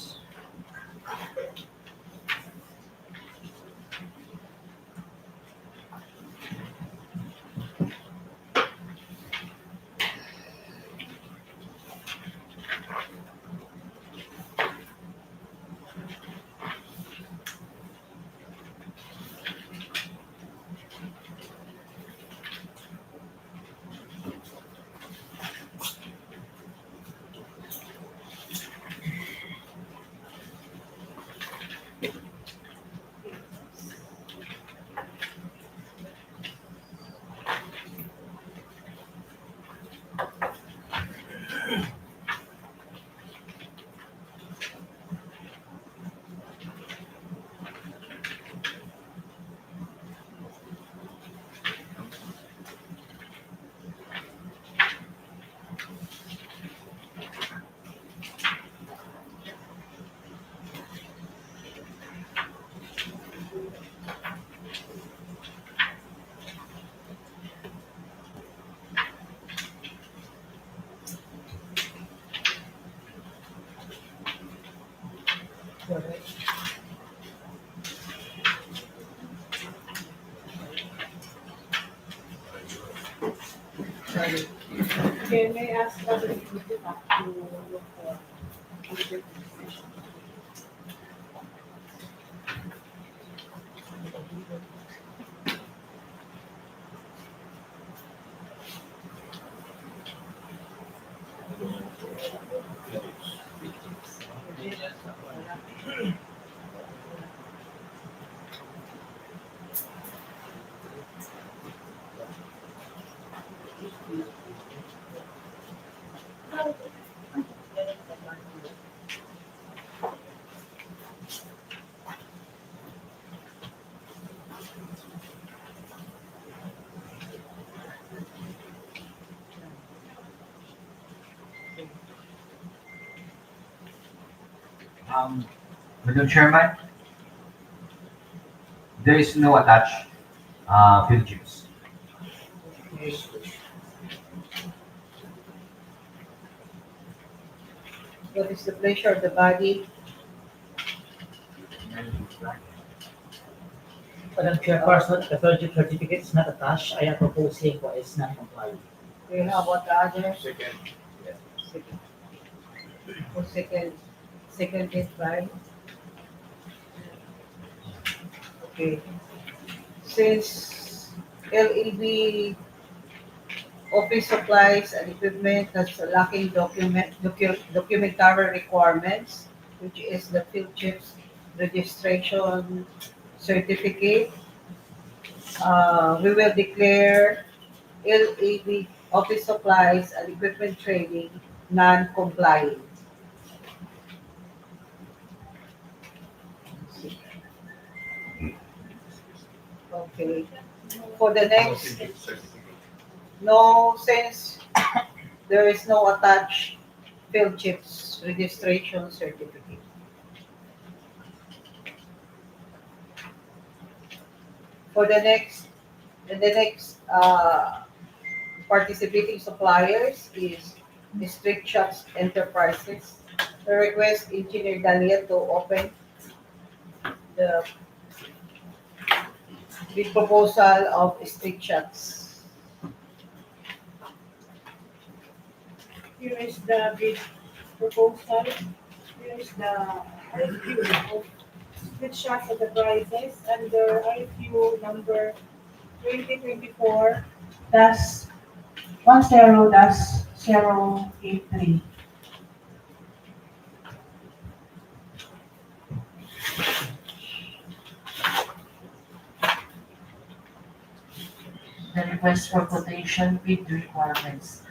Okay, may I ask whether you would have to look for executive session? Madam Chairman, there is no attached field chips. What is the pleasure of the body? Madam Chairperson, the project certificate is not attached. I am proposing what is non-compliant. Do you know what the other? Second. Second. Who second is by? Okay. Since LEB office supplies and equipment that's lacking documentary requirements, which is the field chips registration certificate, we will declare LEB office supplies and equipment training non-compliant. Okay. For the next, no, since there is no attached field chips registration certificate. For the next participating suppliers is District Shops Enterprises. The request Engineer Dalia to open the bid proposal of District Shops. Here is the bid proposal. Here is the RFQ of split shots of the prices under RFQ number 2024 dash 10 dash 083. the request for quotation with requirements.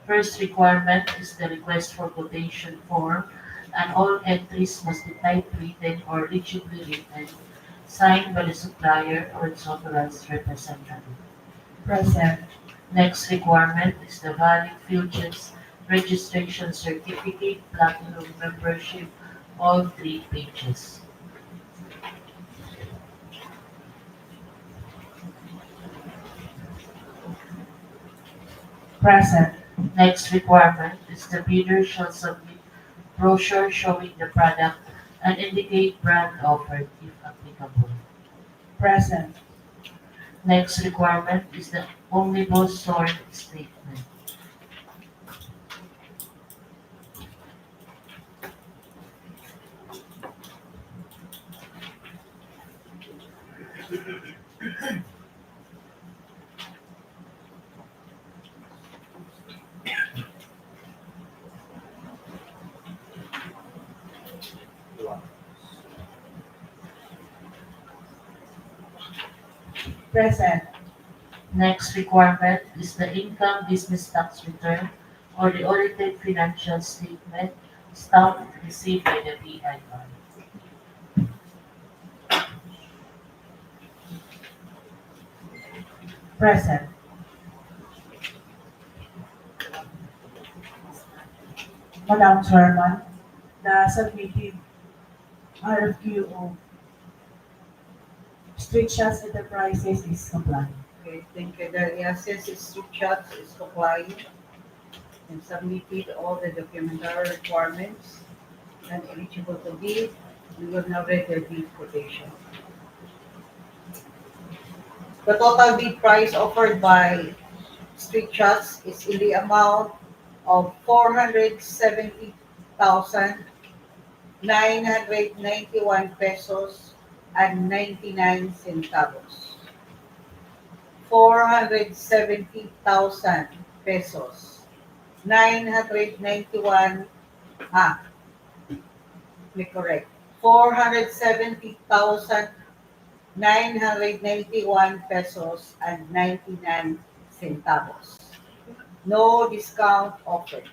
First requirement is the request for quotation form, and all entries must be typewritten or legibly written, signed by the supplier or its authorized representative. Present. Next requirement is the valid field chips registration certificate, platinum membership, all 3 pages. Present. Next requirement is the bidder shall submit brochure showing the product and indicate brand offered if applicable. Present. Next requirement is the omnibus sort statement. Present. Next requirement is the income business tax return or the audited financial statement stamped received by the BIR. Present. Madam Chairman, the submitted RFQ Street Shots Enterprises is compliant. Okay, thank you, Delia. Since it's two shots, is compliant and submitted all the documentary requirements and eligible to bid, we will now read their bid quotation. The total bid price offered by Street Shots is in the amount of 470,991 pesos and 99 centavos. 470,000 pesos. 991, me correct. 470,991 pesos and 99 centavos. No discount offered.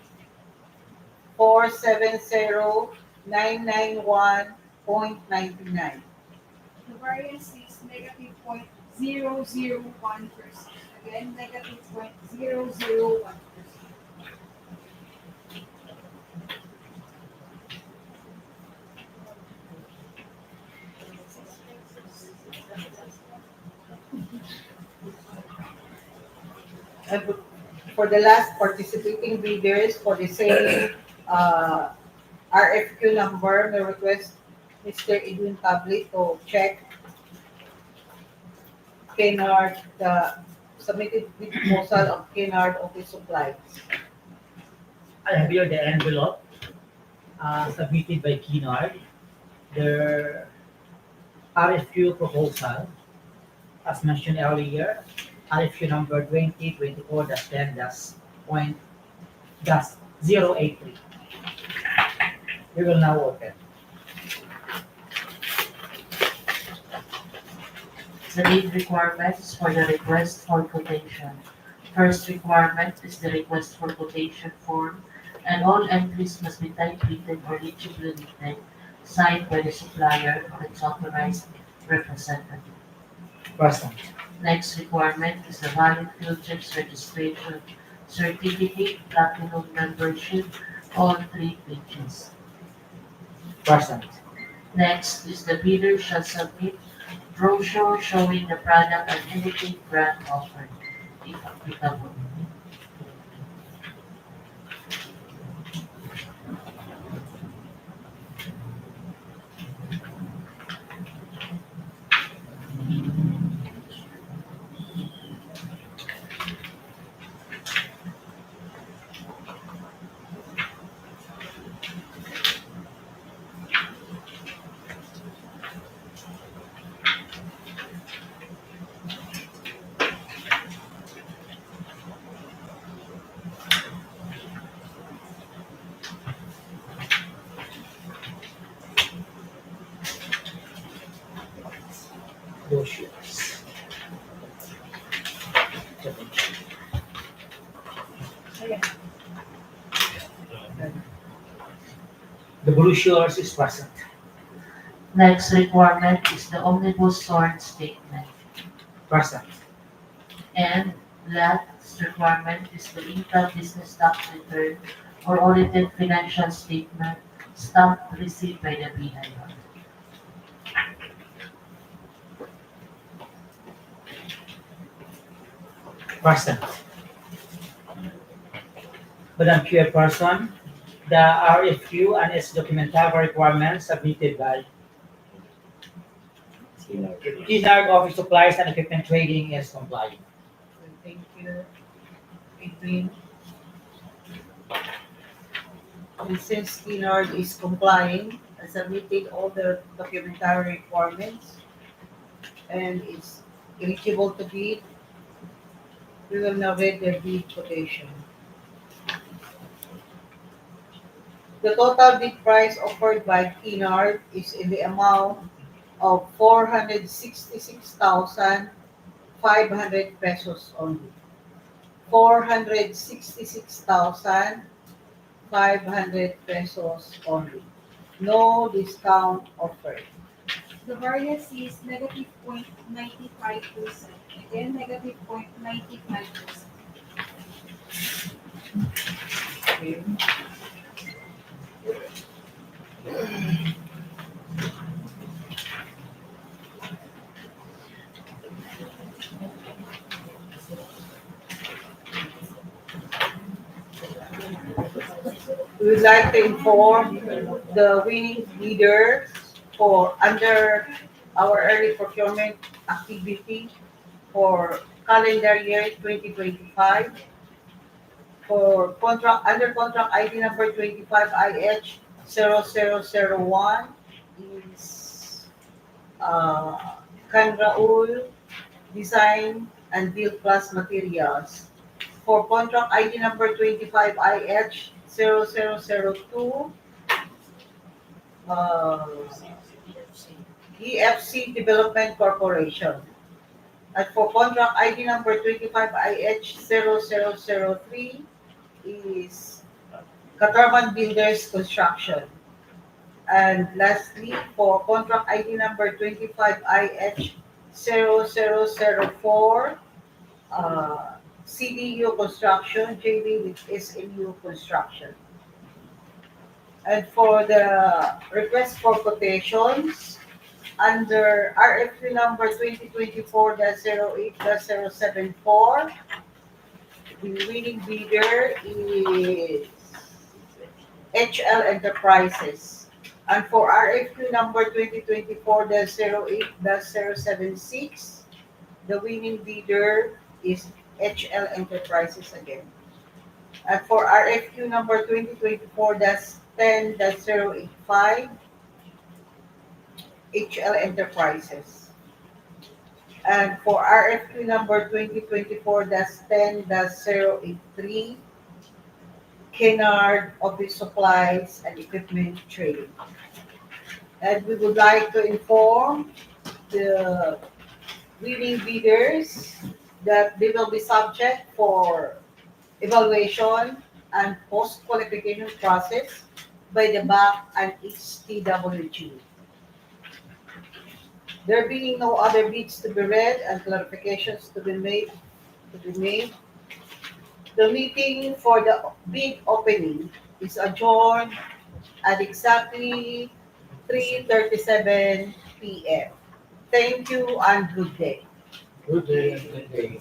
470,991.99. The variance is negative 0.001%. Again, negative 0.001%. And for the last participating bidders for the same RFQ number, may request Mr. Edwin Tablet to check Kennard, the submitted bid proposal of Kennard Office Supplies. I have here the envelope submitted by Kinard. Their RFQ proposal, as mentioned earlier, RFQ number 2024-10-083. We will now open. The bid requirements for the request for quotation. First requirement is the request for quotation form, and all entries must be typewritten or legibly written, signed by the supplier or its authorized representative. Present. Next requirement is the valid field chips registration certificate, platinum membership, all 3 pages. Present. Next is the bidder shall submit brochure showing the product and indicate brand offered, if applicable. The brochures is present. Next requirement is the omnibus sworn statement. Present. And last requirement is the income business tax return or audited financial statement stamped received by the BIR. Present. Madam Chairperson, the RFQ and its documentary requirements submitted by Kiznard Office Supplies and Equipment Trading is compliant. Thank you. Between. And since Kinard is complying and submitted all the documentary requirements and is eligible to bid, we will now read the bid quotation. The total bid price offered by Kinard is in the amount of 466,500 pesos only. 466,500 pesos only. No discount offered. The variance is negative 0.95%. Again, negative 0.95%. Okay. We would like to inform the winning leaders for under our early procurement activity for calendar year 2025 for contract under contract ID number 25 IH 0001 is Canraul Design and Build Plus Materials. For contract ID number 25 IH 0002 EFC Development Corporation. And for contract ID number 25 IH 0003 is Catarman Builders Construction. And lastly, for contract ID number 25 IH 0004 CDU Construction, JV with SMU Construction. And for the request for quotations, under RFQ number 2024-08-074, the winning bidder is HL Enterprises. And for RFQ number 2024-08-076, the winning bidder is HL Enterprises again. And for RFQ number 2024-10-085, HL Enterprises. And for RFQ number 2024-10-083, Kennard Office Supplies and Equipment Trading. And we would like to inform the winning bidders that they will be subject for evaluation and post-qualification process by the BAC and HTWG. There being no other bids to be read and clarifications to be made, the meeting for the bid opening is adjourned at exactly 3:37 p.m. Thank you and good day. Good day. Good day.